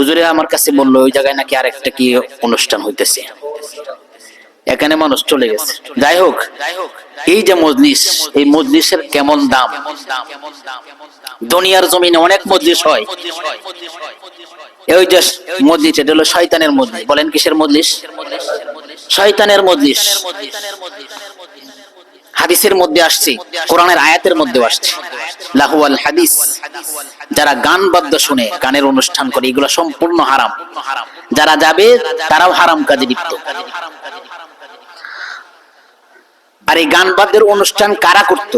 হুজুরে আমার কাছে বললো ওই জায়গায় নাকি আরেকটা কি অনুষ্ঠান হইতেছে, এখানে মানুষ চলে গেছে। যাই হোক, এই যে মজলিস, এই মজলিসের কেমন দাম। দুনিয়ার জমিনে অনেক মজলিস হয়, এই যে মজলিস, এটা হলো শয়তানের মজলিস। বলেন কিসের মজলিস? শয়তানের মজলিস। হাদিসের মধ্যে আসছে, কোরআনের আয়াতের মধ্যে আসছে, লাহুয়াল হাদিস, যারা গান বাদ্য শুনে, গানের অনুষ্ঠান করে, এগুলো সম্পূর্ণ হারাম। যারা যাবে তারাও হারাম কাজে লিপ্ত। আর এই গান বাদ্যের অনুষ্ঠান কারা করত?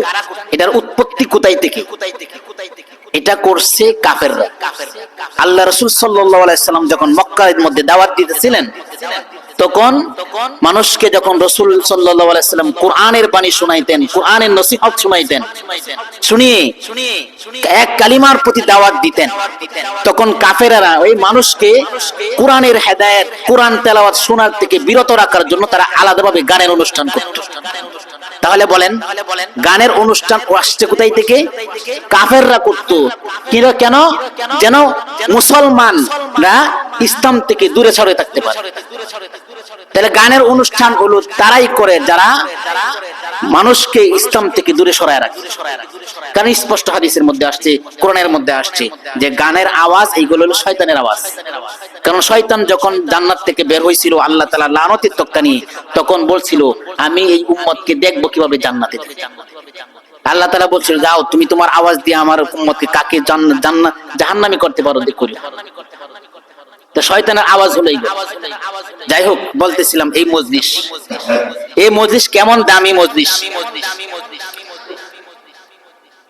এটার উৎপত্তি কোথায় থেকে? এটা করছে কাফেররা। আল্লাহ রাসূল সাল্লাল্লাহু আলাইহি সাল্লাম যখন মক্কার মধ্যে দাওয়াত দিতেছিলেন, তখন মানুষকে যখন রাসূল সাল্লাল্লাহু আলাইহি সাল্লাম কোরআনের বাণী শোনাইতেন, কোরআনের নসিহত শোনাইতেন, শুনিয়ে এক কালিমার প্রতি দাওয়াত দিতেন, তখন কাফেররা ওই মানুষকে কোরআনের হেদায়েত, কোরআন তেলাওয়াত শোনার থেকে বিরত রাখার জন্য তারা আলাদাভাবে গানের অনুষ্ঠান করত। তাহলে বলেন, গানের অনুষ্ঠান আসছে কোথায় থেকে? কাফেররা করত। কেন? যেন মুসলমানরা ইসলাম থেকে দূরে সরে থাকতে পারে। তাহলে গানের অনুষ্ঠান হলো তারাই করে যারা মানুষকে ইসলাম থেকে দূরে সরায় রাখে। কারণ স্পষ্ট হাদিসের মধ্যে আসছে, কোরআনের মধ্যে আসছে যে গানের আওয়াজ এইগুলো হলো শয়তানের আওয়াজ। কারণ শয়তান যখন জান্নাত থেকে বের হয়েছিল আল্লাহ তাআলা লানতের তক্তা নিয়ে, তখন বলছিল আমি এই উম্মতকে দেখবো কিভাবে জান্নাতে যাবে। আল্লাহ তাআলা বলছিল যাও তুমি তোমার আওয়াজ দিয়ে আমার উম্মতকে কাকে জাহান্নামী করতে পারো দেখো। তো শয়তানের আওয়াজ হলো এইগুলো। যাই হোক, বলতেছিলাম এই মজলিস, এই মজলিস কেমন দামি মজলিস।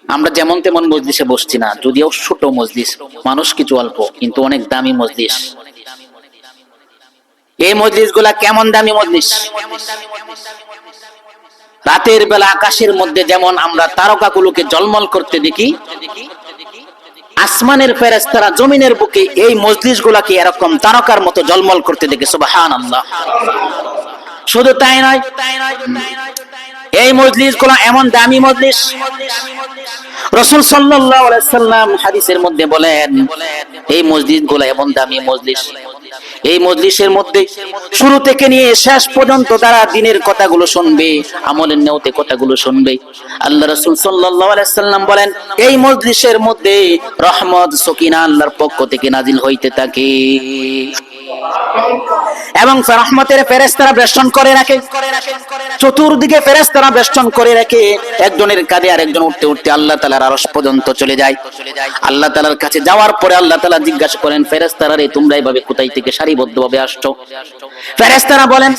আমরা যেমন তেমন মজলিসে বসছি না, যদিও ছোট মজলিস, মানুষ কিছু অল্প, কিন্তু অনেক দামি মজলিস। এই মজলিস গুলা কেমন দামি মজলিস। রাতের বেলা আকাশের মধ্যে যেমন আমরা তারকাগুলোকে ঝলমল করতে দেখি, আসমানের ফেরেশতারা জমিনের বুকে এই মজলিস গুলাকে এরকম তারকার মতো ঝলমল করতে দেখে। সুবহানাল্লাহ। শুধু তাই নয়, এই মজলিস গুলা এমন দামি মজলিস, রাসূল সাল্লাল্লাহু আলাইহি সাল্লাম হাদিসের মধ্যে বলেন এই মসজিদ গুলা এমন দামি মজলিস, এই মজলিসের মধ্যে শুরু থেকে নিয়ে শেষ পর্যন্ত যারা দ্বীনের কথাগুলো শুনবে, আমলের নেওতে কথাগুলো শুনবে, আল্লাহ রাসূল সাল্লাল্লাহু আলাইহি সাল্লাম বলেন এই মজলিসের মধ্যে রহমত সকিনা আল্লাহর পক্ষ থেকে নাজিল হইতে থাকে এবং রহমতের ফেরেশতারা বেষ্টন করে রাখে, চতুর্দিকে ফেরেশতারা বেষ্টন করে রাখে। একজনের কাঁধে আরেকজন উঠতে উঠতে আল্লাহ তাআলার আরশ পর্যন্ত চলে যায়। আল্লাহ তাআলার কাছে যাওয়ার পরে আল্লাহ তাআলা জিজ্ঞাসা করেন ফেরেশতারা রে তোমরা এইভাবে কোথায় থেকে সারিবদ্ধভাবে আসছো? ফেরেশতারা বলেন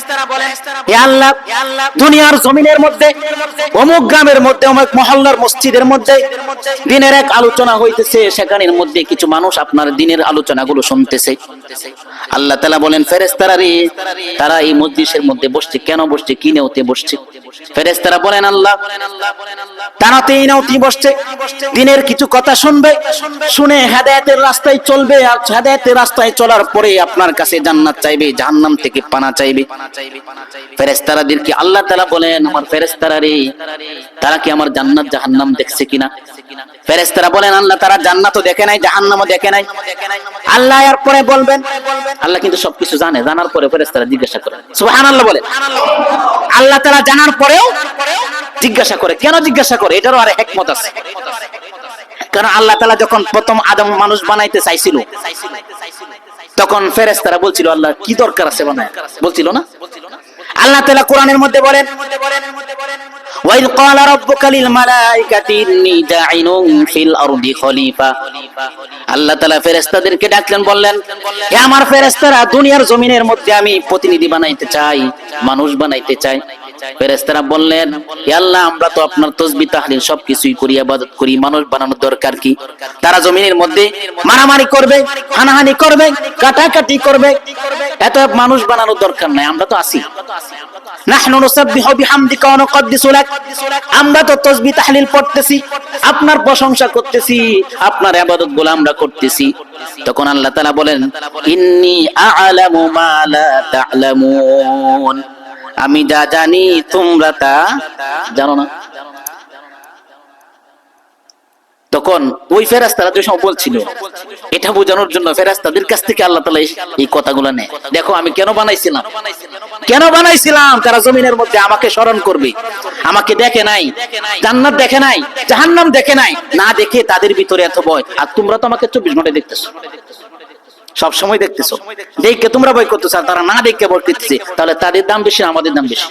হে আল্লাহ, দুনিয়ার জমিনের মধ্যে অমুক গ্রামের মধ্যে অমুক মহল্লার মসজিদের মধ্যে দ্বীনের এক আলোচনা হইতেছে, সেখানের মধ্যে কিছু মানুষ আপনার দ্বীনের আলোচনাগুলো শুনতেছে। আল্লাহ তাআলা বলেন ফেরেশতারা রে তারা এই মজলিসের মধ্যে বসছে কেন বসছে, কি নেওতে বসছে? ফেরেশতারা বলেন আল্লাহ তারা তো এই নেওতে বসছে দ্বীনের কিছু কথা শুনবে, শুনে হেদায়েতের রাস্তায় চলবে, আর হেদায়েতের রাস্তায় চলার পরে আপনার কাছে জান্নাত চাইবে, জাহান্নাম থেকে পানা চাইবে। ফেরেশতারাদেরকে আল্লাহ তাআলা বলেন আমার ফেরেশতারা রে তারা কি আমার জান্নাত জাহান্নাম দেখছে কিনা? ফেরেশতারা বলেন আল্লাহ তারা জান্নাতও দেখে নাই, জাহান্নামও দেখে নাই। আল্লাহ এরপরে বলবেন, আল্লাহ কিন্তু সবকিছু জানে, জানার পরে ফেরেশতারা জিজ্ঞাসা করে। সুবহানাল্লাহ বলেন। আল্লাহ তাআলা জানার পরেও জিজ্ঞাসা করে। কেন জিজ্ঞাসা করে? এটারও আরে হিকমত আছে। কারণ আল্লাহ তাআলা যখন প্রথম আদম মানুষ বানাইতে চাইছিল, তখন ফেরেশতারা বলছিল আল্লাহ কি দরকার আছে বানায়, বলছিল না? আল্লাহ তাআলা কোরআনের মধ্যে বলেন ওয়াইল ক্বালা রাব্বুকা লিল মালাইকাতি ইন্নী জাইলুন ফিল আরদি খলিফা। আল্লাহ তাআলা ফেরেশতাদেরকে ডাকলেন, বললেন হে আমার ফেরেশতারা দুনিয়ার জমিনের মধ্যে আমি প্রতিনিধি বানাইতে চাই, মানুষ বানাইতে চাই। ফেরেশতারা বললেন হে আল্লাহ আমরা তো আপনার তাসবিহ তাহলিল সবকিছুই করি, ইবাদত করি, মানুষ বানানোর দরকার কি? তারা জমিনের মধ্যে মারামারি করবে, হানাহানি করবে, কাটাকাটি করবে, এত মানুষ বানানোর দরকার নাই, আমরা তো আছি। নাহনু নুসাব্বিহু বিহামদিকা ওয়া নুকদ্দিসু লাক, আমরা তো তাসবিহ তাহলিল পড়তেছি, আপনার প্রশংসা করতেছি, আপনার ইবাদতগুলো আমরা করতেছি। তখন আল্লাহ তাআলা বলেন ইন্নী আ'লামু মা লা তা'লামুন, আমি যা জানি তোমরা তা জানো না। তখন ওই ফেরেশতারা যে সব বলছিল, এটা বোঝানোর জন্য ফেরেশতাদের কাছ থেকে আল্লাহ তাআলা এই কথাগুলো নেয়। দেখো আমি কেন বানাইছিলাম, তারা জমিনের মধ্যে আমাকে স্মরণ করবে, আমাকে দেখে নাই, জান্নাত দেখে নাই, জাহান্নাম দেখে নাই, না দেখে তাদের ভিতরে এত ভয়। আর তোমরা তো আমাকে 24 ঘন্টা দেখতেছো, সব সময় দেখতেছো, দেখে তোমরা ভয় করতেছো, আর তারা না দেখে ভয় করতেছে। তাহলে তাদের দাম বেশি না আমাদের দাম বেশি?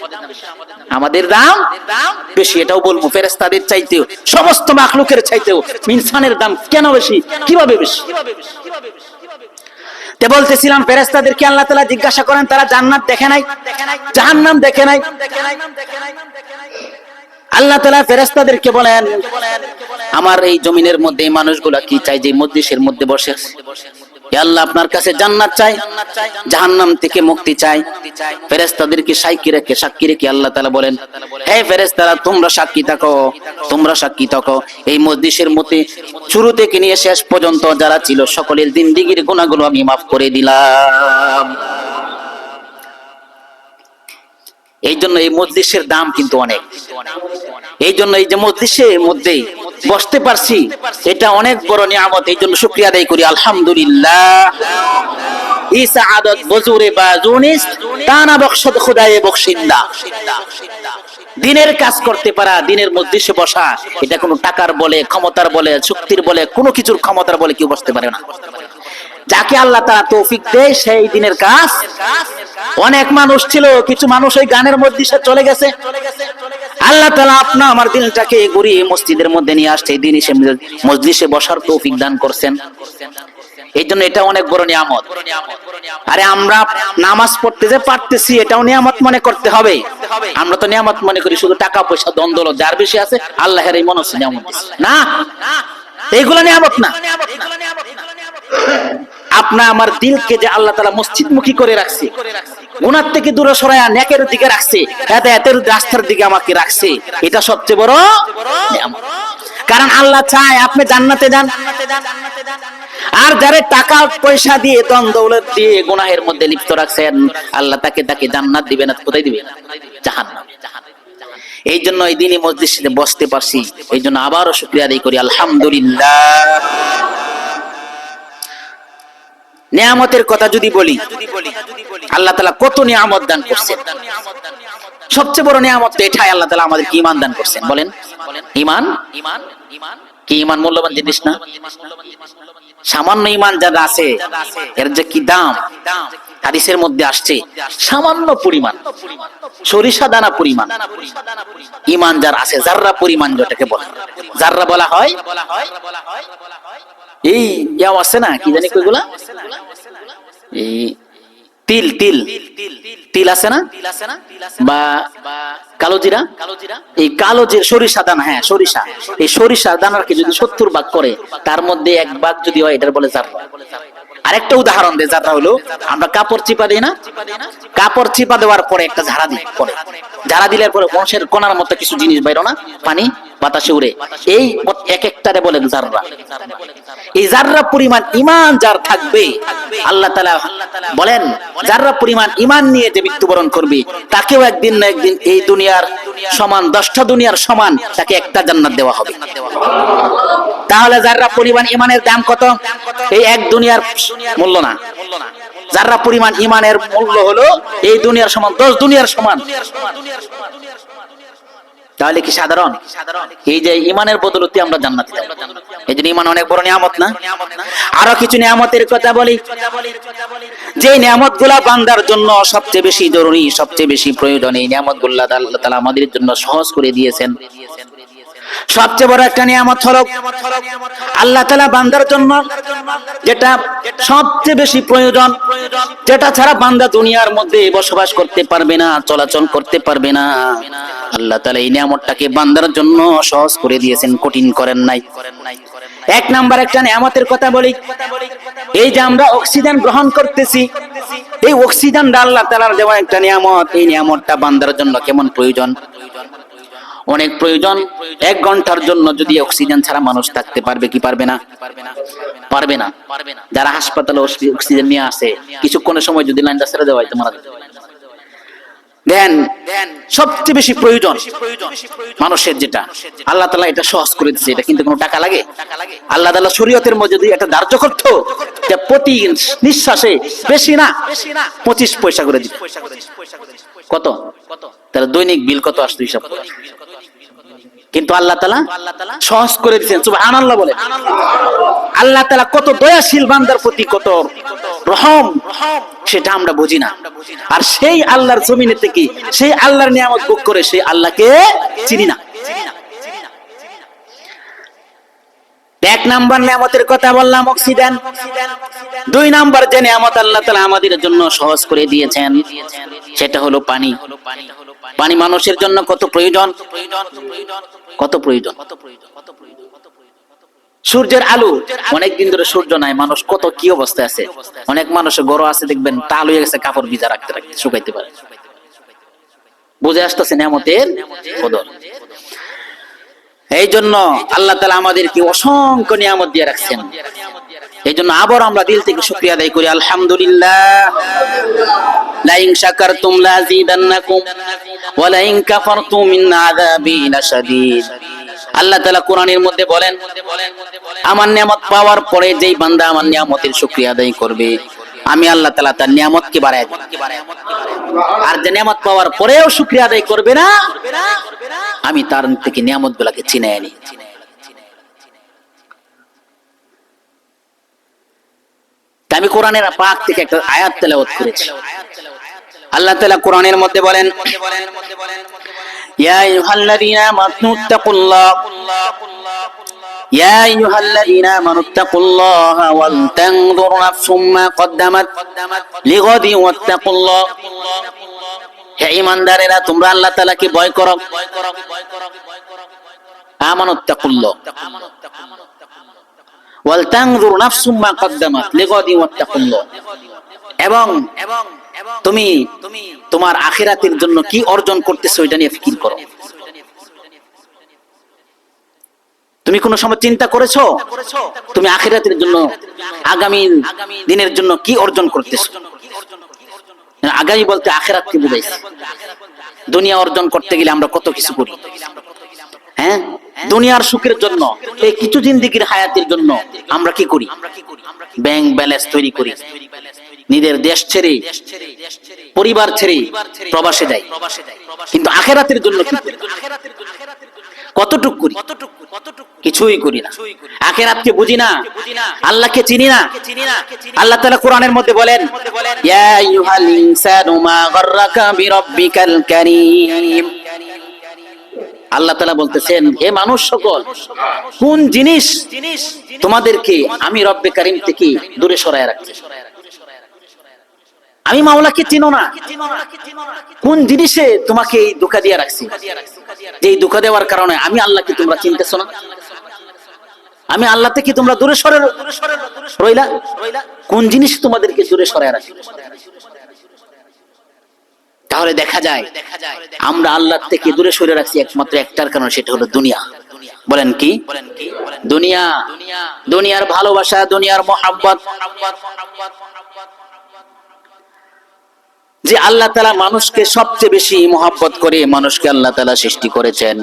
আমাদের দাম বেশি। এটাও বলবো, ফেরেশতাদের চাইতেও, সমস্ত মাখলুকের চাইতেও ইনসানের দাম কেন বেশি, কিভাবে বেশি? তে বলতেছিলাম, ফেরেশতাদেরকে আল্লাহ তাআলা জিজ্ঞাসা করেন, তারা জান্নাত দেখে নাই, জাহান্নাম দেখে নাই। আল্লাহ তাআলা ফেরেশতাদেরকে বলেন, আমার এই জমিনের মধ্যে এই মানুষগুলা কি চাই যে মজলিসের মধ্যে বসে আছে? হে আল্লাহ, আপনার কাছে জান্নাত চাই, জাহান্নাম থেকে মুক্তি চাই। ফেরেশতাদেরকে সাক্ষী রেখে আল্লাহ তাআলা বলেন, হে ফেরেশতারা, তোমরা সাক্ষী থাকো, এই মজলিসের মধ্যে শুরু থেকে নিয়ে শেষ পর্যন্ত যারা ছিল সকলের জিন্দেগীর গুনাহগুলো আমি মাফ করে দিলাম। এই জন্য এই মজলিসের দাম কিন্তু অনেক। এই জন্য এই যে মজলিসের মধ্যে বসতে পারছি, এটা অনেক বড় নিয়ামত। এই জন্য শুকরিয়া আদায় করি, আলহামদুলিল্লাহ। ই সাআদত বজুরে বাজুনিস তানা বখশদ খুদায়ে বখশিন্দা। দিনের কাজ করতে পারা, দিনের মজলিসে বসা, এটা কোনো টাকার বলে, ক্ষমতার বলে, শক্তির বলে, কোনো কিছুর ক্ষমতার বলে কেউ বসতে পারে না। যাকে আল্লাহ তাআলা তৌফিক দেয় সেই দিনের কাজ। অনেক মানুষ ছিল, কিছু মানুষ ওই গানের মজলিসে চলে গেছে। আল্লাহ তাআলা আপনা আমার দিনটাকে ঘুরিয়ে মসজিদের মধ্যে নিয়ে আসছে, এই দিন এসে মজলিসে বসার তৌফিক দান করছেন। এই জন্য এটা অনেক বড় নিয়ামত। আরে আমরা নামাজ পড়তে যে পারতেছি, এটাও নিয়ামত মনে করতে হবে। আমরা তো নিয়ামত মনে করি শুধু টাকা পয়সা, ধন দৌলত যার বেশি আছে আল্লাহর এই মনে হচ্ছে নিয়ামত না, এইগুলা নিয়ামত না। আপনা আমার দিলকে যে আল্লাহ তাআলা মসজিদমুখী করে রাখছে, গুনাহ থেকে দূরে সরায়া নেকের দিকে রাখছে, হেদায়েতের রাস্তার দিকে আমাকে রাখছে, এটা সবচেয়ে বড় নিয়ামত। কারণ আল্লাহ চায় আপনি জান্নাতে যান। আর যারা টাকা পয়সা দিয়ে, ধন দৌলত দিয়ে গুনাহের মধ্যে লিপ্ত রাখছেন, আল্লাহ তাকে জান্নাত দিবে না, কোথায় দিবে? জাহান্নামে। এই জন্য এই দিনই মজলিসে বসতে পারছি, এই জন্য আবারও শুকরিয়া আদায় করি, আলহামদুলিল্লাহ। নিয়ামতের কথা যদি বলি, আল্লাহ তাআলা কত নিয়ামত দান করছেন। সবচেয়ে বড় নিয়ামত তো এটাই, আল্লাহ তাআলা আমাদেরকে ঈমান দান করছেন। বলেন, ঈমান কি? ঈমান মূল্যবান জিনিস না? সামান্য ঈমান যারা আছে, এর যে কি দাম। হাদিসের মধ্যে আসছে, সামান্য পরিমাণ, সরিষা দানা পরিমাণ ঈমান যার আছে, জাররা পরিমাণ যেটাকে বলে, জাররা বলা হয়। এই ইয়াও আছে না, কি জানি কইগুলা, এই তিল আছে না, বা কালো জিরা, এই কালো যে সরিষা দানা, হ্যাঁ সরিষা, এই সরিষা দানাকে যদি 70 ভাগ করে, তার মধ্যে 1 ভাগ যদি হয়, এটার বলে জাররা। আরেকটা উদাহরণ দেয়, জাররা হলো আমরা কাপড় চিপা দিই না, কাপড় চিপা দেওয়ার পরে একটা ঝাড়া দিই, ঝাড়া দিলে পরে মানুষের কোনার মতো কিছু জিনিস বাইরো না, পানি বাতাসে উড়ে, এই এক একটারে বলে জাররা। এই জাররা পরিমাণ ঈমান যার থাকবে, আল্লাহ তাআলা বলেন জাররা পরিমাণ ঈমান নিয়ে যে মৃত্যুবরণ করবে, তাকেও একদিন না একদিন এই দুনিয়ার সমান, 10টা দুনিয়ার সমান তাকে একটা জান্নাত দেওয়া হবে। তাহলে জাররা পরিমাণ ঈমানের দাম কত? এই এক দুনিয়ার মূল্য না। জাররা পরিমাণ ঈমানের মূল্য হলো এই দুনিয়ার সমান, 10 দুনিয়ার সমান। তাহলে কি সাধারণ? এই যে ঈমানের বদলতে আমরা জান্নাতে যাব। এই জন্য ঈমান অনেক বড় নিয়ামত না? আরো কিছু নিয়ামতের কথা বলি, যে নিয়ামতগুলা বান্দার জন্য সবচেয়ে বেশি জরুরি, সবচেয়ে বেশি প্রয়োজন, এই নিয়ামতগুলো আল্লাহ তাআলা আমাদের জন্য সহজ করে দিয়েছেন। সবচেয়ে বড় একটা নিয়ামত হলো আল্লাহ তাআলা বান্দার জন্য যেটা সবচেয়ে বেশি প্রয়োজন, যেটা ছাড়া বান্দা দুনিয়ার মধ্যে বসবাস করতে পারবে না, চলাচল করতে পারবে না, আল্লাহ তাআলা এই নিয়ামতটাকে বান্দার জন্য সহজ করে দিয়েছেন, কঠিন করেন নাই। 1 নাম্বার একটা নিয়ামতের কথা বলি, এই যে আমরা অক্সিজেন গ্রহণ করতেছি, এই অক্সিজেনটা আল্লাহ তাআলার দেওয়া একটা নিয়ামত। এই নিয়ামতটা বান্দার জন্য কেমন প্রয়োজন, অনেক প্রয়োজন। 1 ঘন্টার জন্য যদি অক্সিজেন ছাড়া মানুষ থাকতে পারবে কি পারবে না? পারবে না। যারা হাসপাতালে অক্সিজেন নিয়ে আসে, কিছুক্ষণের সময় যদি লাইনটা ছেড়ে দেওয়া হয় তো মারা যাবে। ধ্যান সবচেয়ে বেশি প্রয়োজন মানুষের, যেটা আল্লাহ তাআলা এটা সহজ করে দিয়েছে। এটা কিন্তু কোনো টাকা লাগে? আল্লাহ তাআলা শরীয়তের মধ্যে যদি এটা ধার্য করতো যে প্রতি নিঃশ্বাসে বেশি না 25 পয়সা করে দিত, কত তাহলে দৈনিক বিল কত আসতো হিসাব করে। কিন্তু আল্লাহ তাআলা সহজ করে দিয়েছেন। সুবহানাল্লাহ বলে। আল্লাহ তাআলা কত দয়াশীল বান্দার প্রতি, কত রহম, সেটা আমরা বুঝি না। আর সেই আল্লাহর জমিনে থেকে সেই আল্লাহর নিয়ামত ভোগ করে সেই আল্লাহকে চিনি না। এক নাম্বার নিয়ামতের কথা বললাম অক্সিজেন। 2 নাম্বার যে নিয়ামত আল্লাহ তাআলা আমাদের জন্য সহজ করে দিয়েছেন সেটা হলো পানি। পানি মানুষের জন্য কত প্রয়োজন, কত প্রয়োজন। সূর্যের আলো, অনেকদিন ধরে সূর্য নাই, মানুষ কত কি অবস্থায় আছে। অনেক মানুষের গরম আছে, দেখবেন টাল হয়ে গেছে, কাপড় ভিজা রাখতে রাখতে শুকাইতে পারে। বুঝে আসতেছে নিয়ামতের কদর। এই জন্য আল্লাহ তাআলা আমাদেরকে অসংখ্য নিয়ামত দিয়ে রাখছেন। এই জন্য আবার আমরা দিল থেকে শুকরিয়া আদায় করি, আলহামদুলিল্লাহ। লা ইন শাকারতুম লাযিদান্নাকুম ওয়া লা ইন কাফারতুম মিন আযাবি লাশাদীদ। আল্লাহ তাআলা কোরআনের মধ্যে বলেন, আমার নিয়ামত পাওয়ার পরে যেই বান্দা আমার নিয়ামতের শুকরিয়া আদায় করবে, আমি আল্লাহ তাআলা তার নিয়ামতকে বাড়ায় দেব। আর যে নিয়ামত পাওয়ার পরেও শুকরিয়া আদায় করবে না, আমি তার থেকে নিয়ামতগুলোকে ছিনিয়ে নিই। আমি কোরআনের পাক থেকে একটা আয়াত তেলাওয়াত করেছি। আল্লাহ তাআলা কোরআনের মধ্যে বলেন, ইয়া আইয়ুহাল্লাযীনা আমানুত্তাকুল্লাহ ইয়া আইয়ুহাল্লাযীনা আমানুত্তাকুল্লাহা ওয়াল তানজুর নাফসুম মা কদ্দামাত লিগাদিন ওয়াত্তাকুল্লাহ। হে ঈমানদারেরা, তোমরা আল্লাহ তাআলাকে ভয় করো। আমানুত্তাকুল্লাহ ওয়াল তানজুর নাফসুম মা কদ্দামাত লিগাদিন ওয়াত্তাকুল্লাহ। এবং তুমি তোমার আখিরাতের জন্য কি অর্জন করতেছো এটা নিয়ে ফিকির করো। তুমি কোন সময় চিন্তা করেছো তুমি আখিরাতের জন্য, আগামী দিনের জন্য কি অর্জন করতেছো? আগামী বলতে আখিরাতকে বুঝাইছে। দুনিয়া অর্জন করতে গেলে আমরা কত কিছু করি, হ্যাঁ, দুনিয়ার সুখের জন্য, এই কিছু জিন্দেগির হায়াতের জন্য আমরা কি করি? ব্যাংক ব্যালেন্স তৈরি করি, নিজের দেশ ছেড়ে পরিবার ছেড়ে প্রবাসে যাই। কিন্তু আখিরাতের জন্য কি করি? কতটুকু করি? কিছুই করি না। আখিরাতকে বুঝি না, আল্লাহকে চিনি না। আল্লাহ তাআলা কোরআনের মধ্যে বলেন, ইয়া আইয়ুহাল ইনসানু মা গাররাকা বিরাব্বিকাল কারীম। আল্লাহ তাআলা বলতেছেন, হে মানুষ সকল, কোন জিনিস তোমাদেরকে আমি রব্বে কারীম থেকে দূরে সরায় রাখছি? আমি মাওলাকে চিনো না। কোন জিনিসে তোমাকে এই ধোঁকা দিয়ে রাখছি, যে এই ধোঁকা দেওয়ার কারণে আমি আল্লাহকে তোমরা চিনতেছো না? আমি আল্লাহ থেকে তোমরা দূরে সরে রইলা। কোন জিনিস তোমাদেরকে দূরে সরায় রাখছি? তাহলে দেখা যায় আমরা আল্লাহ থেকে দূরে সরে রাখছি একমাত্র একটার কারণ, সেটা হলো দুনিয়া। বলেন কি? দুনিয়া, দুনিয়ার ভালোবাসা, দুনিয়ার মহব্বত। যে আল্লাহ তাআলা মানুষকে সবচেয়ে বেশি মহব্বত করে মানুষকে আল্লাহ তাআলা সৃষ্টি করেছেন।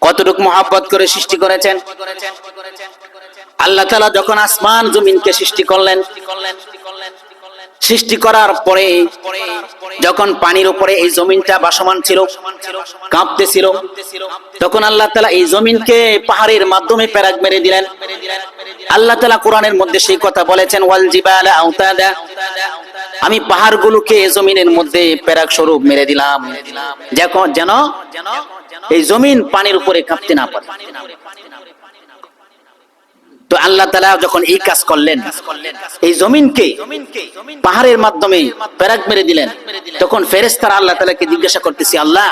কতটুকু মহব্বত করে সৃষ্টি করেছেন? আল্লাহ তাআলা যখন আসমান জমিনকে সৃষ্টি করলেন, সৃষ্টি করার পরে যখন পানির উপরে এই জমিনটা ভাসমান ছিল, কাঁপতেছিল, তখন আল্লাহ তাআলা এই জমিনকে পাহাড়ের মাধ্যমে পেরাক মেরে দিলেন। আল্লাহ তাআলা কোরআনের মধ্যে সেই কথা বলেছেন, ওয়াল জিবালা আওতাদা, আমি পাহাড়গুলোকে জমিনের মধ্যে পেরাক স্বরূপ মেরে দিলাম, যেন এই জমিন পানির উপরে কাঁপতে না পারে। তো আল্লাহ তাআলা যখন এই কাজ করলেন, এই জমিনকে পাহাড়ের মাধ্যমে পেরাক মেরে দিলেন, তখন ফেরেশতারা আল্লাহ তাআলাকে জিজ্ঞাসা করতেছে, আল্লাহ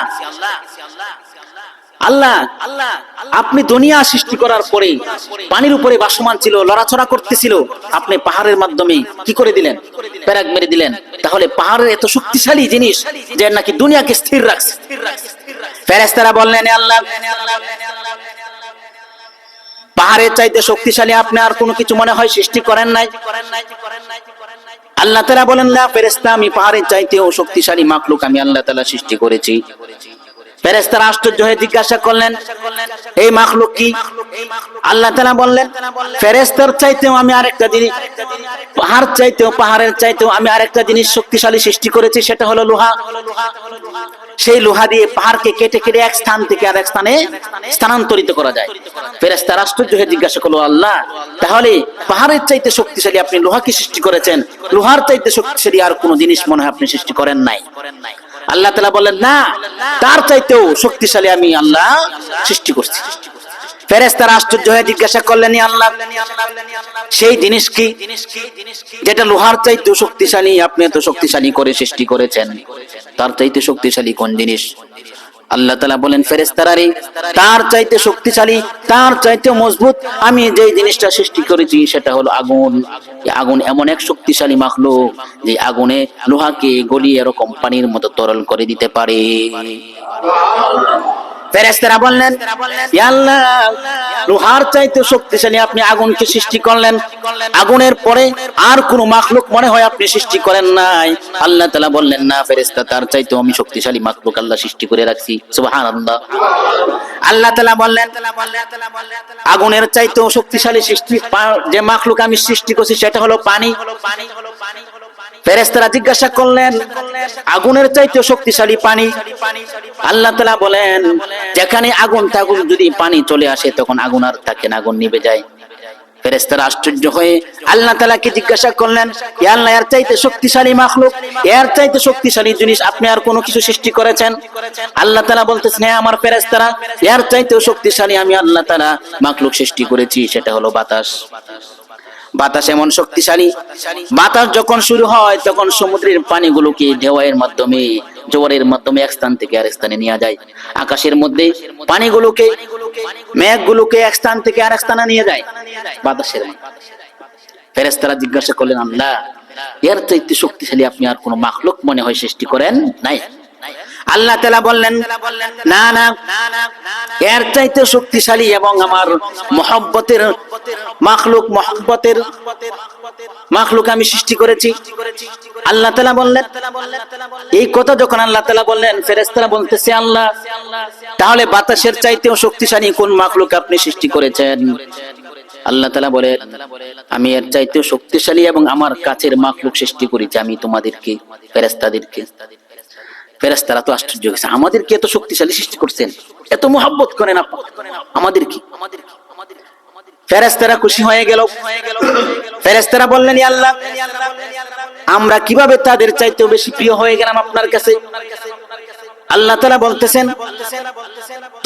আল্লাহ আপনি দুনিয়া সৃষ্টি করার পরে পানির উপরে ভাসমান ছিল, লড়াচড়া করতেছিল, আপনি পাহাড়ের মাধ্যমে কি করে দিলেন? পেরাক মেরে দিলেন। তাহলে পাহাড়ের এত শক্তিশালী জিনিস যে নাকি দুনিয়াকে স্থির রাখছে। ফেরেশতারা বললেন, আল্লাহ পাহাড়ের চাইতে শক্তিশালী আপনি আর কোনো কিছু মনে হয় সৃষ্টি করেন নাই? আল্লাহ তাআলা বলেন না ফেরেশতা আমি পাহাড়ের চাইতেও শক্তিশালী মাখলুক আমি আল্লাহ তাআলা সৃষ্টি করেছি। ফেরেশতারা আশ্চর্য হয়ে জিজ্ঞাসা করলেন এই মাখলুক কি? আল্লাহ তাআলা বললেন ফেরেশতার চাইতেও আমি আরেকটা জিনিস, পাহাড়ের চাইতেও আমি আরেকটা জিনিস শক্তিশালী সৃষ্টি করেছি, সেটা হলো লোহা। সেই লোহা দিয়ে পাহাড়কে কেটে কেটে এক স্থান থেকে আরেক স্থানে স্থানান্তরিত করা যায়। ফেরেশতারা আশ্চর্য হয়ে জিজ্ঞাসা করলো আল্লাহ তাহলে পাহাড়ের চাইতে শক্তিশালী আপনি লোহাকে সৃষ্টি করেছেন, লোহার চাইতে শক্তিশালী আর কোন জিনিস মনে হয় আপনি সৃষ্টি করেন নাই? আল্লাহ তাআলা বললেন না, তার চাইতেও শক্তিশালী আমি আল্লাহ সৃষ্টি করছি। ফেরেশতারা আশ্চর্য হয়ে জিজ্ঞাসা করলেন আল্লাহ সেই জিনিস কি যেটা লোহার চাইতেও শক্তিশালী আপনি এত শক্তিশালী করে সৃষ্টি করেছেন? তার চাইতে শক্তিশালী কোন জিনিস? আল্লাহ তাআলা বলেন ফেরেশতারা রে, তার চাইতে শক্তিশালী, তার চাইতে মজবুত আমি যে জিনিসটা সৃষ্টি করেছি সেটা হলো আগুন। আগুন এমন এক শক্তিশালী মাখলুক যে আগুনে লোহাকে গলিয়ে এরকম পানির মতো তরল করে দিতে পারে। ফেরেশতারা বললেন ইয়া আল্লাহ লোহার চাইতে শক্তিশালী আপনি আগুনকে সৃষ্টি করলেন, আগুনের পরে আর কোন মাখলুক মনে হয় আপনি সৃষ্টি করেন নাই? আল্লাহ তাআলা বললেন না ফেরেশতা তার চাইতেও আমি শক্তিশালী মাখলুক আল্লাহ সৃষ্টি করে রাখছি। সুবহানাল্লাহ। আল্লাহ তাআলা বললেন আগুনের চাইতেও শক্তিশালী সৃষ্টি যে মাখলুক আমি সৃষ্টি করছি সেটা হলো পানি। ফেরেশতারা জিজ্ঞাসা করলেন আগুনের চাইতে শক্তিশালী পানি? আল্লাহ তাআলা বলেন যেখানে আগুন থাকুক যদি পানি চলে আসে তখন আগুন আর থাকে না, আগুন নিভে যায়। ফেরেশতারা আশ্চর্য হয়ে আল্লাহ তাআলাকে জিজ্ঞাসা করলেন ইয়া আল্লাহ এর চাইতে শক্তিশালী মাখলুক, এর চাইতে শক্তিশালী জিনিস আপনি আর কোনো কিছু সৃষ্টি করেছেন? আল্লাহ তাআলা বলতেছেন হ্যাঁ আমার ফেরেশতারা এর চাইতেও শক্তিশালী আমি আল্লাহ তাআলা মাখলুক সৃষ্টি করেছি, সেটা হলো বাতাস। বাতাস এমন শক্তিশালী, বাতাস যখন শুরু হয় তখন সমুদ্রের পানিগুলোকে ঢেউয়ের মাধ্যমে জোয়ারের মাধ্যমে এক স্থান থেকে আরেক স্থানে নিয়ে যায়। আকাশের মধ্যে পানিগুলোকে মেঘগুলোকে এক স্থান থেকে আরেক স্থানে নিয়ে যায় বাতাসের মাধ্যমে। ফেরেশতারা জিজ্ঞাসা করলেন আল্লাহ এর চাইতে শক্তিশালী আপনি আর কোন মাখলুক মনে হয় সৃষ্টি করেন নাই? আল্লাহ তাআলা বললেন না না এর চাইতে শক্তিশালী এবং আমার মহব্বতের মাখলুক আমি সৃষ্টি করেছি। আল্লাহ তাআলা বললেন এই কথা যখন আল্লাহ তাআলা বললেন ফেরেশতারা বলতেছে আল্লাহ তাহলে বাতাসের চাইতেও শক্তিশালী কোন মাখলুক আপনি সৃষ্টি করেছেন? আল্লাহ তাআলা বলেন আমি এর চাইতেও শক্তিশালী এবং আমার কাছের মাখলুক সৃষ্টি করেছি আমি তোমাদেরকে ফেরেশতাদেরকে। ফেরেশতারা তো আশ্চর্য হয়েছে, আমাদেরকে এত শক্তিশালী সৃষ্টি করছেন, এত মহব্বত করেন আপনি আমাদেরকে। ফেরেশতারা খুশি হয়ে গেল। ফেরেশতারা বললেন ইয়া আল্লাহ আমরা কিভাবে তাদের চাইতেও বেশি প্রিয় হয়ে গেলাম আপনার কাছে? আল্লাহ তাআলা বলতেছেন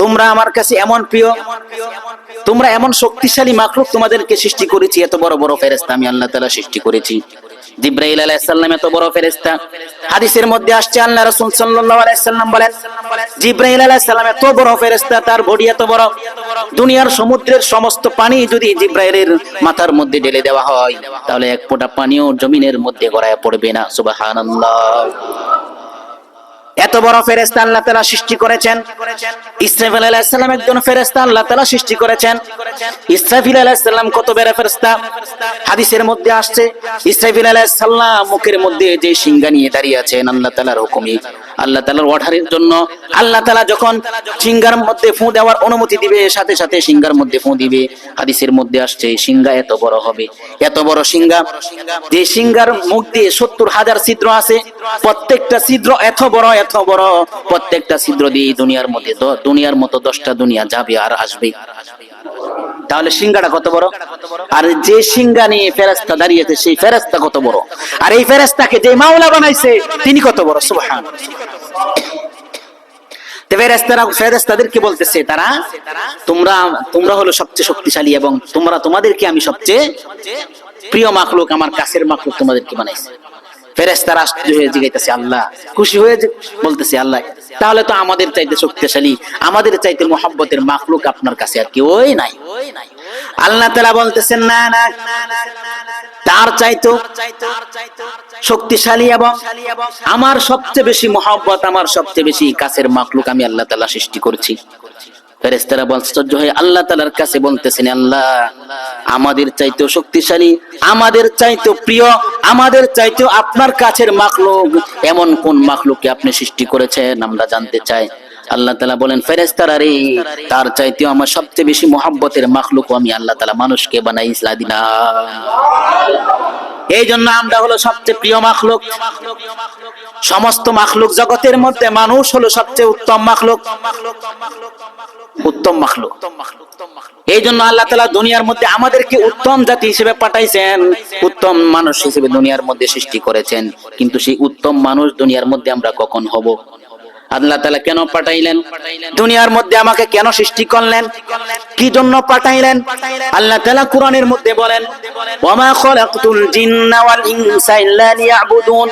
তোমরা আমার কাছে এমন প্রিয়, তোমরা এমন শক্তিশালী মাখলুক তোমাদেরকে সৃষ্টি করেছি, এত বড় বড় ফেরেশতা আমি আল্লাহ তাআলা সৃষ্টি করেছি। জিবরাইল আলাইহিস সালাম এত বড় ফেরেশতা, হাদিসের মধ্যে আসছে আল্লাহ রাসূল সাল্লাল্লাহু আলাইহি সাল্লাম বলেন জিবরাইল আলাইহিস সালাম এত বড় ফেরেশতা, তার বডি এত বড়, দুনিয়ার সমুদ্রের সমস্ত পানি যদি জিবরাইলের মাথার মধ্যে ঢেলে দেওয়া হয় তাহলে এক ফোঁটা পানিও জমিনের মধ্যে গড়ায় পড়বে না। সুবহানাল্লাহ। এত বড় ফেরেশতা আল্লাহ তাআলা সৃষ্টি করেছেন। ইসরাফিল আলাইহিস সালাম একজন ফেরেশতা আল্লাহ তাআলা সৃষ্টি করেছেন। ইসরাফিল আলাইহিস সালাম কত বড় ফেরেশতা, হাদিসের মধ্যে আসছে ইসরাফিল আলাইহিস সালাম মুখের মধ্যে যে সিংহা নিয়ে দাঁড়িয়ে আছেন আল্লাহ তাআলার হুকুমে, আল্লাহ তাআলার অর্ডারের জন্য আল্লাহ তাআলা যখন সিংহার মধ্যে ফু দেওয়ার অনুমতি দিবে সাথে সাথে সিংহার মধ্যে ফু দিবে। হাদিসের মধ্যে আসছে সিংহা এত বড় হবে, এত বড় সিংহা যে সিংহার মুখ দিয়ে ৭০,০০০ ছিদ্র আছে, প্রত্যেকটা ছিদ্র এত বড় প্রত্যেকটা ছিদ্র দিয়ে দুনিয়ার মতো 10টা দুনিয়া যাবে আর আসবে। তাহলে সিংহাটা কত বড়, আর যে সিংহা নিয়ে ফেরেশতা দাঁড়িয়েছে সেই ফেরেশতা কত বড়, আর এই ফেরেশতাকে যে মাওলা বানাইছে তিনি কত বড়। সুবহানাল্লাহ। ফেরেশতাদেরকে বলতেছে তারা তোমরা হলো সবচেয়ে শক্তিশালী এবং তোমাদেরকে আমি সবচেয়ে প্রিয় মাখলুক, আমার কাছের মাখলুক তোমাদেরকে বানাইছে। ফেরেশতারা আশ্চর্য হয়ে জিজ্ঞাসা আল্লাহ খুশি হয়ে বলতেছে আল্লাহ তাহলে তো আমাদের চাইতে শক্তিশালী, আমাদের চাইতে মহব্বতের মাখলুক আপনার কাছে আর কেউই নাই। আল্লাহ তাআলা বলতেছেন না না তার চাইতে শক্তিশালী এবং আমার সবচেয়ে বেশি মহব্বত, আমার সবচেয়ে বেশি কাছের মাখলুক আমি আল্লাহ তাআলা সৃষ্টি করছি। ফেরেশতারা আশ্চর্য হয়ে আল্লাহ তাআলার কাছে বলতেছেন, আল্লাহ, আমাদের চাইতেও শক্তিশালী, আমাদের চাইতেও প্রিয়, আমাদের চাইতেও আপনার কাছের মাখলুক এমন কোন মাখলুককে আপনি সৃষ্টি করেছেন আমরা জানতে চাই। আল্লাহ তাআলা বলেন, ফেরেশতারা রে, তার চাইতেও আমার সবচেয়ে বেশি মহব্বতের মাখলুক আমি আল্লাহ তাআলা মানুষকে বানাইছিলাম দিলাম। এই জন্য আমরা হলো সবচেয়ে প্রিয় মাখলুক। সমস্ত মাখলুক জগতের মধ্যে মানুষ হলো সবচেয়ে উত্তম মাখলুক, উত্তম মাখলুক। এই জন্য আল্লাহ তাআলা দুনিয়ার মধ্যে আমাদেরকে উত্তম জাতি হিসেবে পাঠাইছেন, উত্তম মানুষ হিসেবে দুনিয়ার মধ্যে সৃষ্টি করেছেন। কিন্তু সেই উত্তম মানুষ দুনিয়ার মধ্যে আমরা কখন হব? আল্লাহ তাআলা কেন পাঠাইলেন দুনিয়ার মধ্যে, আমাকে কেন সৃষ্টি করলেন, কি জন্য পাঠাইলেন? আল্লাহ তাআলা কোরআনের মধ্যে বলেন, ওয়ামা খালাকতুল জিন্না ওয়াল ইনসা ইল্লা লিয়াবুদুন।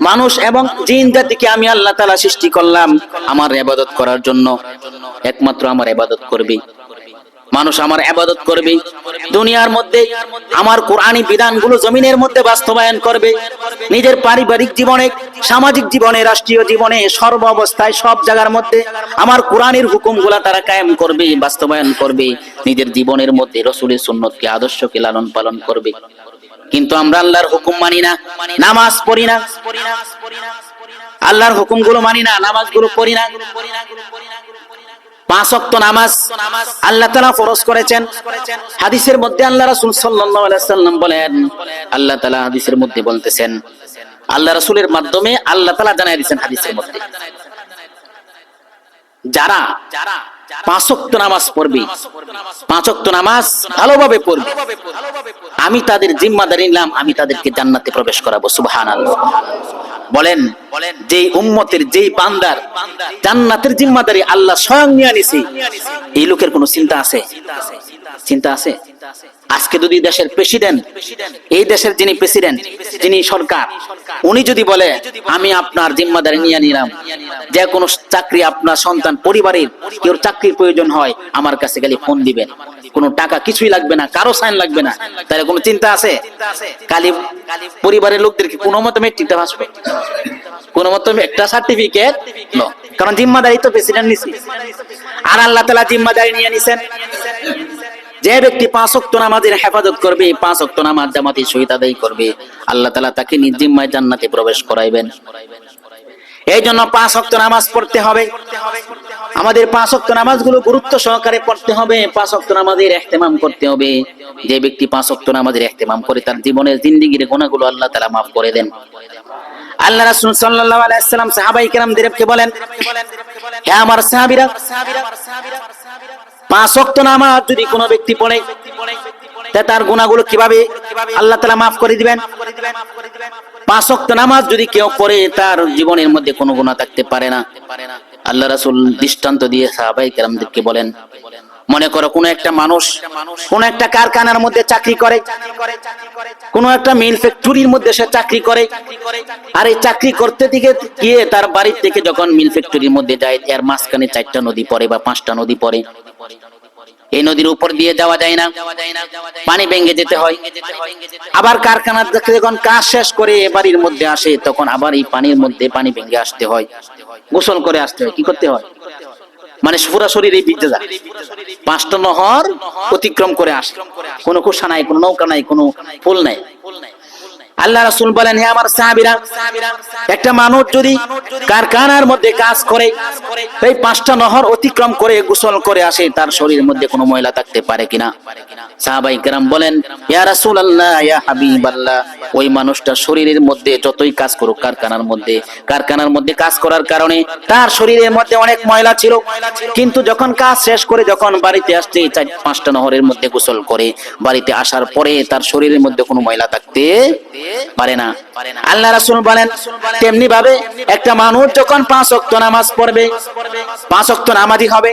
মানুষ এবং জিন জাতিকে আমি আল্লাহ তাআলা সৃষ্টি করলাম আমার ইবাদত করার জন্য, একমাত্র আমার ইবাদত করবে। মানুষ আমার ইবাদত করবে, দুনিয়ার মধ্যে আমার কোরআনী বিধানগুলো জমিনের মধ্যে বাস্তবায়ন করবে, নিজের পারিবারিক জীবনে, সামাজিক জীবনে, রাষ্ট্রীয় জীবনে, সর্ব অবস্থায় সব জায়গার মধ্যে আমার কোরআনের হুকুমগুলা তারা কায়েম করবে, বাস্তবায়ন করবে, নিজের জীবনের মধ্যে রাসূলের সুন্নতকে, আদর্শকে লালন পালন করবে। কিন্তু আমরা আল্লাহর হুকুম মানি না, নামাজ পড়ি না, আল্লাহর হুকুমগুলো মানি না, নামাজগুলো পড়ি না। 5 ওয়াক্ত নামাজ আল্লাহ তাআলা ফরজ করেছেন। হাদিসের মধ্যে আল্লাহ রাসূল সাল্লাল্লাহু আলাইহি সাল্লাম বলেন, আল্লাহ তাআলা হাদিসের মধ্যে বলতেছেন, আল্লাহ রাসূলের মাধ্যমে আল্লাহ তাআলা জানাই দিয়েছেন হাদিসের মধ্যে, যারা 5 ওয়াক্ত নামাজ পড়বে, 5 ওয়াক্ত নামাজ ভালোভাবে পড়বে, আমি তাদের জিম্মাদারি নিলাম, আমি তাদেরকে জান্নাতে প্রবেশ করাবো। সুবহানাল্লাহ। বলেন, যেই উম্মতের, যেই বান্দার জান্নাতের জিম্মাদারি আল্লাহ স্বয়ং নিয়ে নিছে, এই লোকের কোনো চিন্তা আছে? চিন্তা আছে? আজকে যদি দেশের প্রেসিডেন্ট, এই দেশের যিনি প্রেসিডেন্ট, যিনি সরকার, উনি যদি বলে আমি আপনার জিম্মাদারি নিয়ে নিলাম, যে কোনো চাকরি আপনার সন্তান পরিবারের কেউ চাকরির প্রয়োজন হয় আমার কাছে গেলে ফোন দিবেন, কোনো টাকা কিছুই লাগবে না, কারো সাইন লাগবে না, তাহলে কোনো চিন্তা আছে? খালি পরিবারের লোকদেরকে কোনো মতে মেট্রিকটা পাস করতে, কোনো মতে একটা সার্টিফিকেট, কারণ জিম্মাদারি তো প্রেসিডেন্ট নিছে। আর আল্লাহ তাআলা জিম্মাদারি নিয়ে নিছেন, যে ব্যক্তি 5 ওয়াক্ত নামাজের হেফাজত করবে, 5 ওয়াক্ত নামাজ জামাতের সহিত আদায় করবে, আল্লাহ তাআলা তাকে নিজ জিম্মায় জান্নাতে প্রবেশ করাইবেন। এই জন্য 5 ওয়াক্ত নামাজ পড়তে হবে। আমাদের 5 ওয়াক্ত নামাজগুলো গুরুত্ব সহকারে পড়তে হবে, 5 ওয়াক্ত নামাজের ইহতিমাম করতে হবে। যে ব্যক্তি 5 ওয়াক্ত নামাজের ইহতিমাম করে, তার জীবনের জিন্দেগীর গুনাহগুলো আল্লাহ তাআলা maaf করে দেন। আল্লাহ রাসূল সাল্লাল্লাহু আলাইহি ওয়াসাল্লাম সাহাবায়ে কেরামদেরকে বলেন, হে আমার সাহাবীরা, 5 ওয়াক্ত নামাজ যদি কোনো ব্যক্তি পড়ে, তার গুনাহগুলো কিভাবে আল্লাহ তাআলা maaf করে দিবেন? 5 ওয়াক্ত নামাজ যদি কেউ পড়ে, তার জীবনের মধ্যে কোনো গুনাহ থাকতে পারে না। আল্লাহ রাসূল দৃষ্টান্ত দিয়ে সাহাবায়ে কেরামদেরকে বলেন, মনে করো কোন একটা মানুষ কোন একটা কারখানার মধ্যে চাকরি করে, কোন একটা মিল ফ্যাক্টরির মধ্যে সে চাকরি করে, আর এই চাকরি করতে থেকে গিয়ে তার বাড়ি থেকে যখন মিল ফ্যাক্টরির মধ্যে যায়, এর মাঝখানে 4টা নদী পড়ে বা 5টা নদী পড়ে। এই নদীর উপর দিয়ে যাওয়া যায় না, পানি ভেঙে যেতে হয়। আবার কারখানা থেকে যখন কাজ শেষ করে বাড়ির মধ্যে আসে, তখন আবার এই পানির মধ্যে পানি ভেঙে আসতে হয়, গোসল করে আসতে হয়। কি করতে হয়? মানে পুরা শরীরে ভিজে যায়, 5টা নহর অতিক্রম করে আসে, কোনো কুশা নাই, কোনো নৌকা নাই, কোনো পুল নাই। আল্লাহ রাসূল বলেন, হে আমার সাহাবীরা, একটা মানুষ যদি কারখানার মধ্যে কাজ করে, এই 5টা নহর অতিক্রম করে গোসল করে আসে, তার শরীরের মধ্যে কোনো ময়লা থাকতে পারে কিনা? সাহাবায়ে কেরাম বলেন, ইয়া রাসূলুল্লাহ, ইয়া হাবিবাল্লাহ, ওই মানুষটার শরীরের মধ্যে যতই কাজ করুক, কারখানার মধ্যে কাজ করার কারণে তার শরীরের মধ্যে অনেক ময়লা ছিল, কিন্তু যখন কাজ শেষ করে যখন বাড়িতে আসছে, 4-5টা নহরের মধ্যে গোসল করে বাড়িতে আসার পরে তার শরীরের মধ্যে কোনো ময়লা থাকতে পারে না। আল্লাহ রাসূল বলেন, তেমনি ভাবে একটা মানুষ যখন 5 ওয়াক্ত নামাজ পড়বে, 5 ওয়াক্ত নামাজি হবে,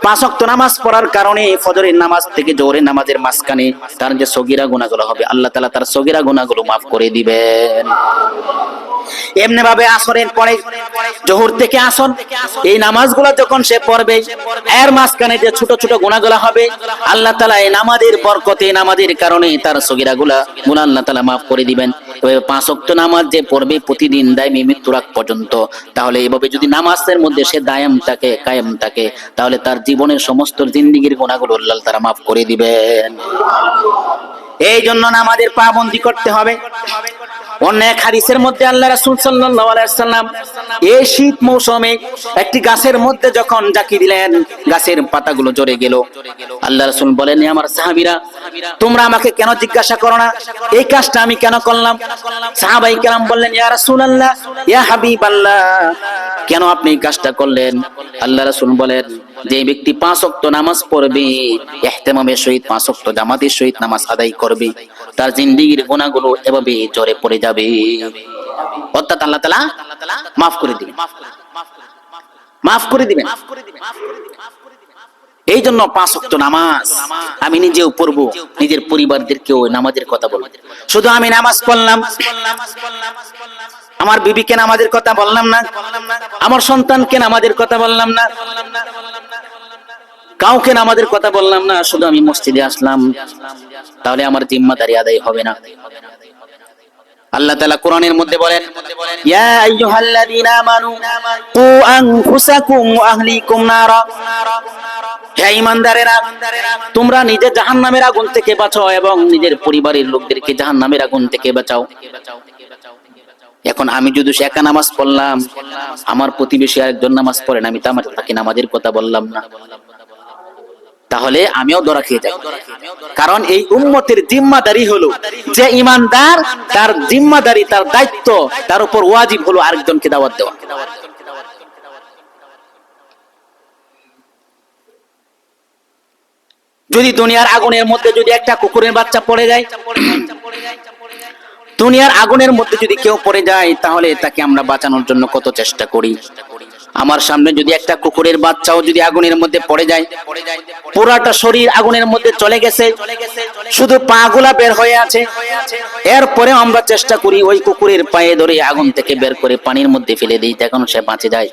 5 ওয়াক্ত নামাজ পড়ার কারণে ফজরের নামাজ থেকে জোহরের নামাজের মাঝখানে তার যে সগীরা গুনাহগুলো হবে, আল্লাহ তাআলা তার সগীরা গুনাহগুলো maaf করে দিবেন। এমনি ভাবে আসরের পরে, জোহর থেকে আসর, এই নামাজগুলো যখন সে পড়বে, এর মাঝখানে যে ছোট ছোট গুনাহগুলো হবে, আল্লাহ তাআলা এই নামাজের বরকতে, নামাজের কারণে তার সগীরা গুনাহ আল্লাহ তাআলা maaf করে দিবেন। তবে 5 ওয়াক্ত নামাজ যে পড়বে প্রতিদিন দায়মি মৃত্যুর আগ পর্যন্ত, তাহলে এভাবে যদি নামাজের মধ্যে সে দায়াম থাকে, কায়েম থাকে, তাহলে তার জীবনের সমস্ত জিন্দেগীর গুনাহগুলো আল্লাহ তাআলা মাফ করে দিবেন। এই জন্য নামাজের পাবন্দি করতে হবে। অন্য এক হাদিসের মধ্যে আল্লাহ রাসূল সাল্লাল্লাহু আলাইহি ওয়াসাল্লাম এই শীত মৌসুমে একটি গাছের মধ্যে যখন জাকি দিলেন, গাছের পাতাগুলো ঝরে গেল। আল্লাহ রাসূল বলেন, আমার সাহাবীরা, তোমরা আমাকে কেন জিজ্ঞাসা করো না এই কাজটা আমি কেন করলাম? সাহাবায়ে কেরাম বললেন, ইয়া রাসূলুল্লাহ, ইয়া হাবিবাল্লাহ, কেন আপনি এই কাজটা করলেন? আল্লাহ রাসূল বলেন, যে ব্যক্তি 5 ওয়াক্ত নামাজ পড়বে, ইহতিমামের সহিত 5 ওয়াক্ত জামাতের সহিত নামাজ আদায় করবে, তার জিন্দেগীর গুনাহগুলো এভাবে ঝরে পড়ে যাবে, অর্থাৎ আল্লাহ তাআলা মাফ করে দিবেন, মাফ করে দিবেন। এই জন্য 5 ওয়াক্ত নামাজ আমি নিজেও পড়বো, নিজের পরিবারদেরকেও নামাজের কথা বলবো। শুধু আমি নামাজ পড়লাম, আমার বিবিকে নামাজের কথা বললাম না, আমার সন্তানকে নামাজের কথা বললাম না, কাউকে নামাজের কথা বললাম না, শুধু আমি মসজিদে আসলাম, তাহলে আমার জিম্মাদারি আদায় হবে না। আল্লাহ তাআলা কোরআনের মধ্যে বলেন, ইয়া আইয়ুহাল্লাযীনা আমানু কু আনফুসাকুম ওয়া আহলিকুম নারা, হে ঈমানদারেরা, তোমরা নিজে জাহান্নামের আগুন থেকে বাঁচাও এবং নিজের পরিবারের লোকদেরকে জাহান্নামের আগুন থেকে বাঁচাও। এখন আমি যদি একা নামাজ পড়লাম, আমার প্রতিবেশী আরেকজন নামাজ পড়েন, আমি তাকে নামাজের কথা বললাম না, তাহলে আমিও ধরা খেয়ে যাব। কারণ এই উম্মতের জিম্মাদারি হলো, যে ঈমানদার তার জিম্মাদারি, তার দায়িত্ব, তার উপর ওয়াজিব হলো আরেকজনকে দাওয়াত দেওয়া। যদি দুনিয়ার আগুনের মধ্যে যদি একটা কুকুরের বাচ্চা পড়ে যায়, দুনিয়ার আগুনের মধ্যে যদি কেউ পড়ে যায়, তাহলে তাকে আমরা বাঁচানোর জন্য কত চেষ্টা করি। আমার সামনে যদি একটা কুকুরের বাচ্চাও যদি আগুনের মধ্যে পড়ে যায়, পুরাটা শরীর আগুনের মধ্যে চলে গেছে, শুধু পা গুলা বের হয়ে আছে, এরপরে আমরা চেষ্টা করি ওই কুকুরের পায়ে ধরে আগুন থেকে বের করে পানির মধ্যে ফেলে দিই, তখন সে বাঁচে যায়।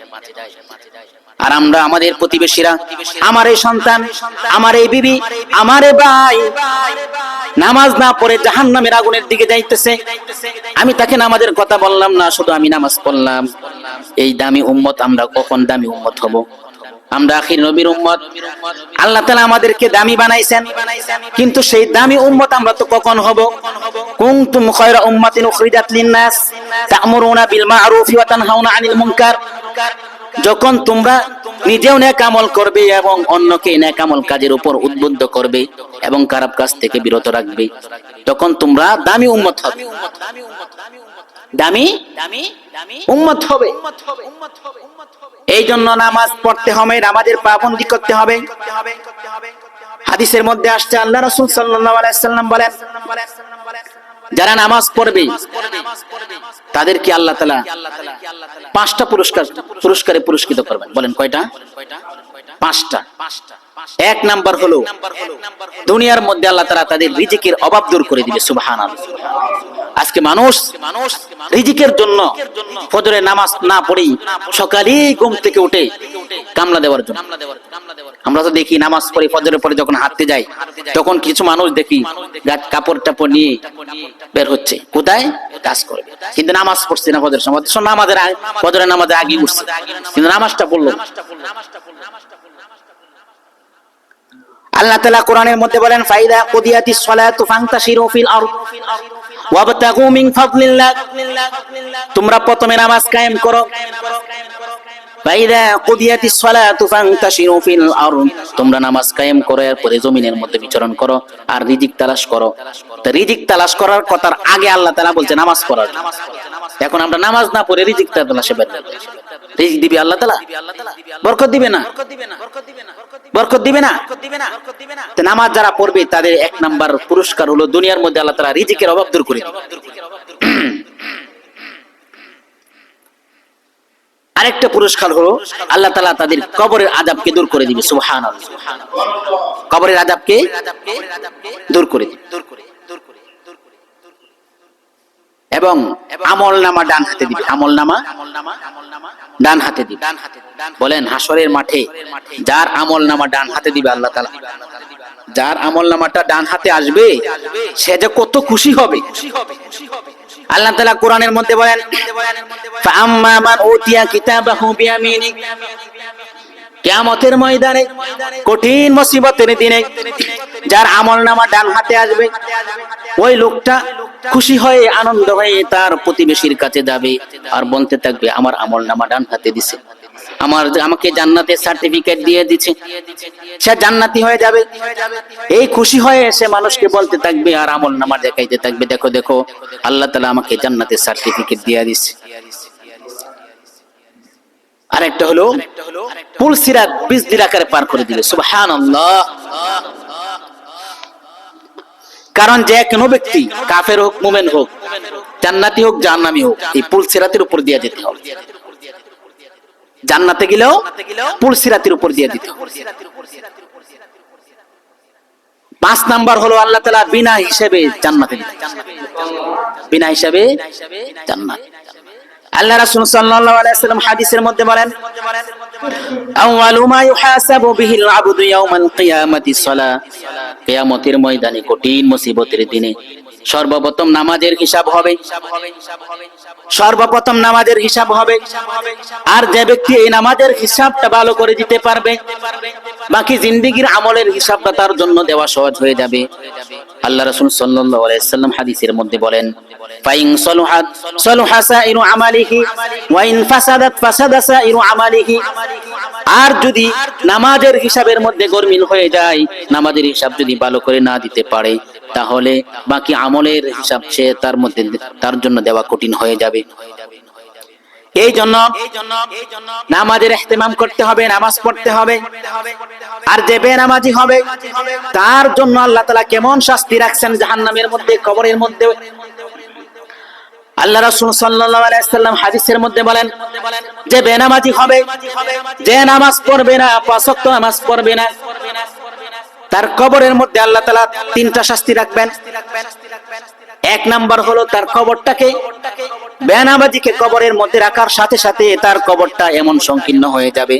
আর আমরা আমাদের প্রতিবেশীরা, আমার এই সন্তান, আমার এই বিবি, আমার এই ভাই নামাজ না পড়ে জাহান্নামের আগুনের দিকে যাইতেছে, আমি তাকে নামাজের কথা বললাম না, শুধু আমি নামাজ পড়লাম। এই দামি উম্মত আমরা কখন দামি উম্মত হব? আমরা আখির নবীর উম্মত, আল্লাহ তাআলা আমাদেরকে দামি বানাইছেন, কিন্তু সেই দামি উম্মত আমরা তো কখন হব? কুনতুম খায়রা উম্মাতিন উখরিজাত লিন-নাস তা'মুরুনা বিল মা'রুফি ওয়া তানহাউনা আনিল মুনকার। যখন তোমরা নিজেও নেক আমল করবে এবং অন্যকে নেক আমল কাজের উপর উদ্বুদ্ধ করবে এবং খারাপ কাজ থেকে বিরত রাখবে, তখন তোমরা দামি উম্মত হবে, দামি উম্মত হবে। এই জন্য নামাজ পড়তে হবে, নামাজের পাবন্দি করতে হবে। হাদিসের মধ্যে আসছে, আল্লাহ রাসূল সাল্লাল্লাহু আলাইহি ওয়াসাল্লাম বলেন, যারা নামাজ পড়বে তাদেরকে আল্লাহ তাআলা 5টা পুরস্কারে পুরস্কৃত করবেন। বলেন কয়টা? 5টা। এক নাম্বার হলো, দুনিয়ার মধ্যে আল্লাহ তাআলা তাদের রিজিকের অভাব দূর করে দিবে। সুবহানাল্লাহ। আজকে মানুষ রিজিকের জন্য ফজরের নামাজ না পড়েই সকালেই ঘুম থেকে উঠে কামলা দেওয়ার জন্য, আমরা তো দেখি নামাজ পড়ে ফজরের পরে যখন হাঁটতে যাই, তখন কিছু মানুষ দেখি কাপড় টাপড় নিয়ে বের হচ্ছে, কোথায়? কাজ করবে, কিন্তু নামাজ পড়ছে না। ফজরের নামাজের আগে উঠছে, কিন্তু নামাজটা পড়লো। আল্লাহ তাআলা কোরআনের মধ্যে বলেন, ফাইদা কুদিয়াতিস সালাতু ফান্তাশিরু ফিল আরদ ওয়াবতাগু মিন ফাদলিল্লাহ। তোমরা প্রথমে নামাজ কায়েম করো। ফাইদা কুদিয়াতিস সালাতু ফান্তাশিরু ফিল আরদ, তোমরা নামাজ কায়েম করো, এরপরে জমিনের মধ্যে বিচরণ করো আর রিজিক তালাশ করো। তো রিজিক তালাশ করার কথার আগে আল্লাহ তাআলা বলছে নামাজ পড়ার। এখন আমরা নামাজ না পড়ে রিজিক তালাশে বের হই। রিজিক দিবে আল্লাহ তাআলা? বরকত দিবে না? বরকত দিবে না? তো নামাজ যারা পড়বে তাদের 1 নাম্বার পুরস্কার হলো, দুনিয়ার মধ্যে আল্লাহ তাআলা রিজিকের অভাব দূর করে দিবে। আরেকটা পুরস্কার হলো, আল্লাহ তাআলা তাদের কবরের আযাবকে দূর করে দিবে। সুবহানাল্লাহ। কবরের আযাবকে দূর করে দিবে। এবং আমলনামা ডান হাতে দিবে। আমলনামা ডান হাতে দিবে। বলেন, হাসরের মাঠে যার আমলনামা ডান হাতে দিবে আল্লাহ তাআলা, যার আমলনামাটা ডান হাতে আসবে, সে যে কত খুশি হবে। আল্লাহ তাআলা কোরআনের মধ্যে বলেন, ফাআম্মা মান উতিয়া কিতাবাহু বিয়ামিনি, কিয়ামতের ময়দানে কঠিন মুসিবতের দিনে যার আমলনামা ডান হাতে আসবে, ওই লোকটা খুশি হয়ে আনন্দ হয়ে তার প্রতিবেশীর কাছে যাবে আর বলতে থাকবে, আমার আমলনামা ডান হাতে দিছে, আমাকে জান্নাতের সার্টিফিকেট দিয়ে দিচ্ছে, সে জান্নাতি হয়ে যাবে। এই খুশি হয়ে সে মানুষকে বলতে থাকবে আর আমলনামা দেখাইতে থাকবে, দেখো দেখো আল্লাহ তাআলা আমাকে জান্নাতের সার্টিফিকেট দিয়ে দিচ্ছে। আরেকটা হলো পুল সিরাত বিজলির আকারে পার করে দিবে, সুবহানাল্লাহ। কারণ যে কোনো ব্যক্তি কাফের হোক মুমিন হোক, জান্নাতি হোক জাহান্নামী হোক, এই পুল সিরাতের উপর দিয়ে যেতে হবে। জান্নাতে গেলেও পুল সিরাতের উপর দিয়ে দিতে হবে। 5 নাম্বার হলো আল্লাহ তাআলা বিনা হিসাবে জান্নাতে দিবেন, বিনা হিসাবে জান্নাত। আল্লাহ রাসূল সাল্লাল্লাহু আলাইহি ওয়াসাল্লাম হাদিসের মধ্যে বলেন, আউয়ালু মা ইউহাসাবু বিহিল আবদু ইয়াউমাল কিয়ামাতি সালাহ, কিয়ামতের ময়দানে কঠিন মুসিবতের দিনে সর্বপ্রথম নামাজের হিসাব হবে, সর্বপ্রথম নামাজের হিসাব হবে। আর যে ব্যক্তি এই নামাজের হিসাবটা ভালো করে দিতে পারবে, বাকি জিন্দেগীর আমলের হিসাবটা তার জন্য দেওয়া সহজ হয়ে যাবে। আল্লাহ রাসূল সাল্লাল্লাহু আলাইহি ওয়াসাল্লাম হাদিসের মধ্যে বলেন, ফাইন সালুহাত সালুহা সাইরু আমালিহি ওয়া ইন ফাসাদাত ফাসাদা সাইরু আমালিহি। আর যদি নামাজের হিসাবের মধ্যে গরমিল হয়ে যায়, নামাজের হিসাব যদি ভালো করে না দিতে পারে, তাহলে বাকি আমলের হিসাব সে তার মধ্যে তার জন্য দেওয়া কঠিন হয়ে যাবে। এই জন্য নামাজের ইহতিমাম করতে হবে, নামাজ পড়তে হবে। আর যে বেনামাজি হবে তার জন্য আল্লাহ তাআলা কেমন শাস্তি রাখছেন জাহান্নামের মধ্যে, কবরের মধ্যে। আল্লাহ রাসূল সাল্লাল্লাহু আলাইহি ওয়াসাল্লাম হাদিসের মধ্যে বলেন, যে বেনামাজি হবে, যে নামাজ পড়বে না, 5 ওয়াক্ত নামাজ পড়বে না, তার কবরের মধ্যে আল্লাহ তাআলা 3টা শাস্তি রাখবেন। 1 নাম্বার হলো তার কবরটাকে, বেনামাজিকে কবরের মধ্যে রাখার সাথে সাথে তার কবরটা এমন সংকীর্ণ হয়ে যাবে,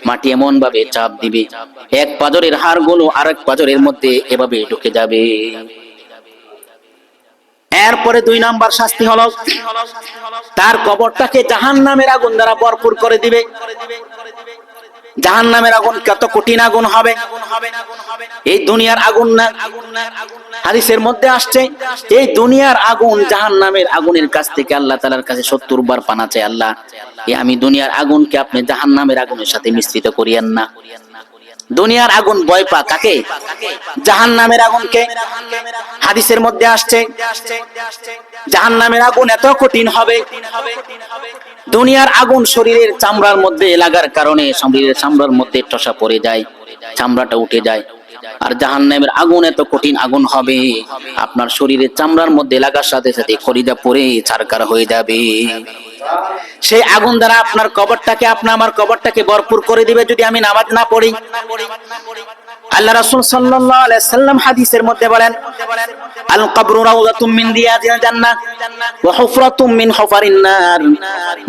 মাটি এমন ভাবে চাপ দিবে, এক পাজরের হাড়গুলো আরেক পাজরের মধ্যে এভাবে ঢুকে যাবে। এরপরে 2 নাম্বার শাস্তি হলো তার কবরটাকে জাহান্নামের আগুন দ্বারা ভরপুর করে দিবে। জাহান্নামের আগুন কত কঠিন আগুন হবে, এই দুনিয়ার আগুন না। হাদিসের মধ্যে আসছে, এই দুনিয়ার আগুন জাহান্নামের আগুনের কাছ থেকে আল্লাহ তাআলার কাছে 70 বার পানা চাই, আল্লাহ আমি দুনিয়ার আগুনকে আপনি জাহান্নামের আগুনের সাথে মিশ্রিত করিয়েন না। দুনিয়ার আগুন ভয় পা কাকে? জাহান্নামের আগুনকে। হাদিসের মধ্যে আসছে জাহান্নামের আগুন এত কঠিন হবে, দুনিয়ার আগুন শরীরের চামড়ার মধ্যে লাগার কারণে শরীরের চামড়ার মধ্যে ঠসা পড়ে যায়, চামড়াটা উঠে যায়। আর জাহান্নামের আগুন এত কঠিন আগুন হবে, আপনার শরীরের চামড়ার মধ্যে লাগার সাথে সাথে কলিজা পড়ে ছারকার হয়ে যাবে। সেই আগুন দ্বারা আপনার কবরটাকে, আপনার আমার কবরটাকে ভরপুর করে দিবে যদি আমি নামাজ না পড়ি। আল্লাহ রাসূল সাল্লাল্লাহু আলাইহি ওয়াসাল্লাম হাদিসের মধ্যে বলেন, আল কবরু রাউযাতুম মিন রিয়াজিল জান্নাহ ওয়া হুফরাতুম মিন হুফারিন নার।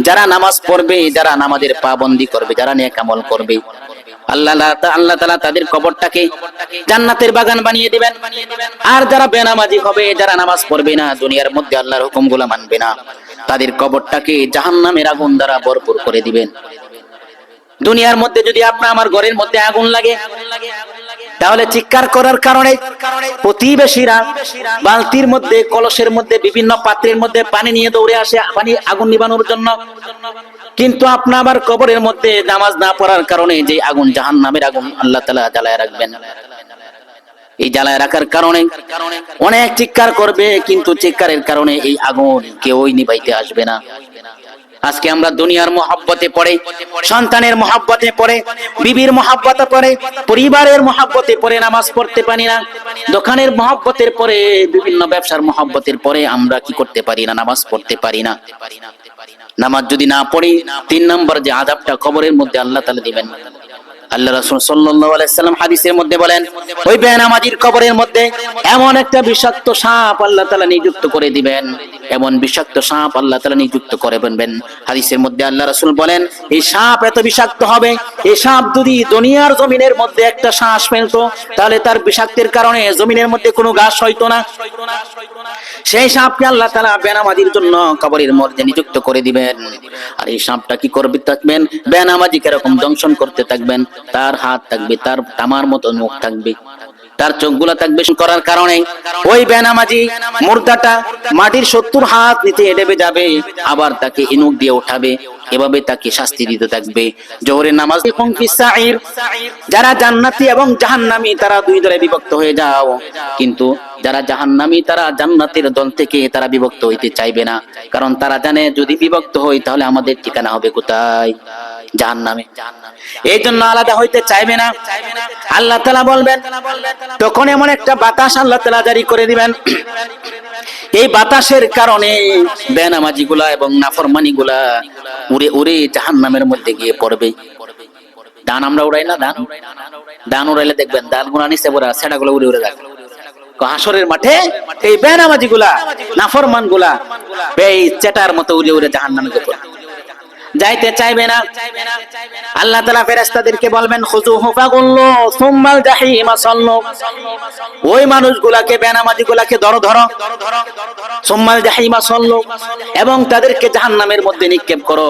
যারা নামাজ পড়বে, যারা নামাজের পাবন্দি করবে, যারা নেক আমল করবে, আল্লাহ তাআলা তাদের কবরটাকে জান্নাতের বাগান বানিয়ে দিবেন। আর যারা বেনামাজি হবে, যারা নামাজ পড়বে না, দুনিয়ার মধ্যে আল্লাহর হুকুমগুলো মানবে না, তাদের কবরটাকে জাহান্নামের আগুন দ্বারা ভরপুর করে দিবেন। দুনিয়ার মধ্যে যদি আপনার আমার ঘরের মধ্যে আগুন লাগে, তাহলে চিৎকার করার কারণে প্রতিবেশীরা বালতির মধ্যে, কলসের মধ্যে, বিভিন্ন পাত্রের মধ্যে পানি নিয়ে দৌড়ে আসে পানি আগুন নিভানোর জন্য। কিন্তু আপনি আবার কবরের মধ্যে নামাজ না পড়ার কারণে যে আগুন, জাহান্নামের আগুন আল্লাহ তাআলা জ্বালায় রাখবেন। এই জ্বালায় রাখার কারণে অনেক চিৎকার করবে, কিন্তু চিৎকারের কারণে এই আগুন কেউই নিভাইতে আসবে না। আজকে আমরা দুনিয়ার মহব্বতে পড়ে, সন্তানের মহব্বতে পড়ে, বিবির মহব্বতে পড়ে, পরিবারের মহব্বতে পড়ে নামাজ পড়তে পারি না। দোকানের মহব্বতের পরে, বিভিন্ন ব্যবসার মহব্বতের পরে আমরা কি করতে পারি না? নামাজ পড়তে পারি না। নামাজ যদি না পড়ি, 3 নম্বর যে আযাবটা কবরের মধ্যে আল্লাহ তাআলা দিবেন। আল্লাহ রাসূল সাল্লাল্লাহু আলাইহি ওয়াসাল্লাম হাদিসের মধ্যে বলেন, ওই বেনামাজির কবরের মধ্যে এমন একটা বিষাক্ত সাপ আল্লাহ তাআলা নিযুক্ত করে দিবেন, এমন বিষাক্ত সাপ আল্লাহ তাআলা নিযুক্ত করে দেবেন। হাদিসের মধ্যে আল্লাহ রাসূল বলেন, এই সাপ এত বিষাক্ত হবে, এই সাপ যদি দুনিয়ার জমিনের মধ্যে একটা শ্বাস ফেলতো, তাহলে তার বিষাক্তের কারণে জমিনের মধ্যে কোনো ঘাস হইতো না। সেই সাপকে আল্লাহ তাআলা বেনামাজির জন্য কবরের মধ্যে নিযুক্ত করে দিবেন। আর এই সাপটা কি করবে থাকবেন, বেনামাজিকে এরকম দংশন করতে থাকবেন। তার হাত থাকবে, তার তামার মতো মুখ থাকবে, তার চোখগুলা থাকবে করার কারণে ওই বেনামাজি মুর্দাটা মাটির 70 হাত নিচে ডেবে যাবে, আবার তাকে ইনুক দিয়ে উঠাবে, এভাবে তাকে শাস্তি দিতে থাকবে। জোহরের নামাজ যারা জান্নাতি এবং জাহান্নামী তারা দুই দলে বিভক্ত হয়ে যাও, কিন্তু যারা জাহান্নামী তারা জান্নাতের দল থেকে তারা বিভক্ত হইতে চাইবে না, কারণ তারা জানে যদি বিভক্ত হই তাহলে আমাদের ঠিকানা হবে কোথায়? জাহান্নামে। এই জন্য আলাদা হইতে চাইবে না। আল্লাহ তাআলা বলবেন, তখন এমন একটা বাতাস আল্লাহ তাআলা জারি করে দিবেন, এই বাতাসের কারণে বেনামাজিগুলা এবং নাফরমানিগুলা উড়ে উড়ে জাহান্নামের মধ্যে গিয়ে পড়বে। দান আমরা উড়াই না, দান উড়াইলে দেখবেন দানগুলা নিচে পড়ে সেটাগুলো উড়ে উড়ে যায়। হাসরের মাঠে এই বেনামাজিগুলা নাফরমানগুলা এই চেটার মতো উড়ে উড়ে জাহান্নামে পড়বে, যাইতে চাইবে না। আল্লাহ তাআলা ফেরেশতাদেরকে বলবেন, খুযুহু ফাগুল্লু সুম্মাল জাহিমা সাল্লু, ওই মানুষগুলাকে বেনামাজিগুলাকে ধরো ধরো, সুম্মাল জাহিমা সাল্লু, এবং তাদেরকে জাহান্নামের মধ্যে নিক্ষেপ করো।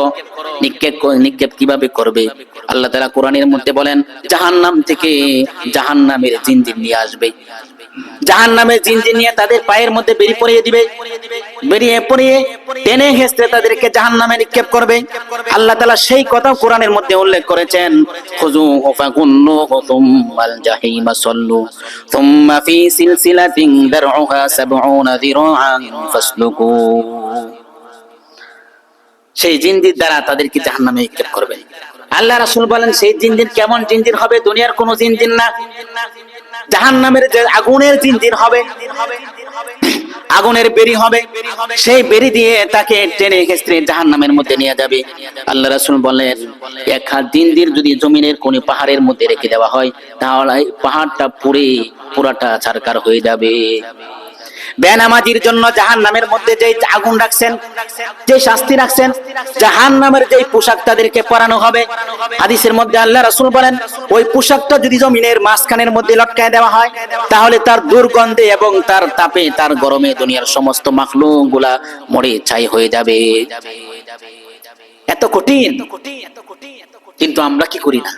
নিক্ষেপ কিভাবে করবে? আল্লাহ তাআলা কোরআনের মধ্যে বলেন, জাহান্নাম থেকে জাহান্নামের জিনজির নিয়ে আসবে, জাহান্নামের জিনজির নিয়ে তাদের পায়ের মধ্যে বেরিয়ে পড়িয়ে দিবে, বেরিয়ে পড়িয়ে টেনে হেঁচড়ে তাদেরকে জাহান্নামে নিক্ষেপ করবে। আল্লাহ তাআলা সেই কথা কোরআনের মধ্যে উল্লেখ করেছেন, খুযুহু ফাগুল্লু সুম্মাল জাহিমা সাল্লু সুম্মা ফি সিলসিলাতিন দারউহা 70 যিরাআন ফাসলুকু। সেই জিনজির দ্বারা তাদেরকে জাহান্নামে নিক্ষেপ করবে। আল্লাহ রাসূল বলেন, সেই জিনজির কেমন জিনজির হবে? দুনিয়ার কোন জিনজির না, জাহান্নামের যে আগুনের জিনজির হবে, আগুনের বেরি হবে, সেই বেরি দিয়ে তাকে টেনে হেঁচড়ে জাহান্নামের মধ্যে নিয়ে যাবে। আল্লাহ রাসূল বলেন, এক হাত জিনজির যদি জমিনের কোন পাহাড়ের মধ্যে রেখে দেওয়া হয় তাহলে পাহাড়টা পুরাটা ছারখার হয়ে যাবে। বেনামাজির জন্য জাহান্নামের মধ্যে যে আগুন রাখছেন, যে শাস্তি রাখছেন, জাহান্নামের যে পোশাক তাদেরকে পরানো হবে, হাদিসের মধ্যে আল্লাহ রাসূল বলেন, ওই পোশাকটা যদি জমিনের মাঝখানের মধ্যে লটকায় দেওয়া হয় তাহলে তার দুর্গন্ধে এবং তার তাপে, তার গরমে দুনিয়ার সমস্ত মাখলুকগুলা মরে ছাই হয়ে যাবে। এত কঠিন, কিন্তু আমরা কি করি না?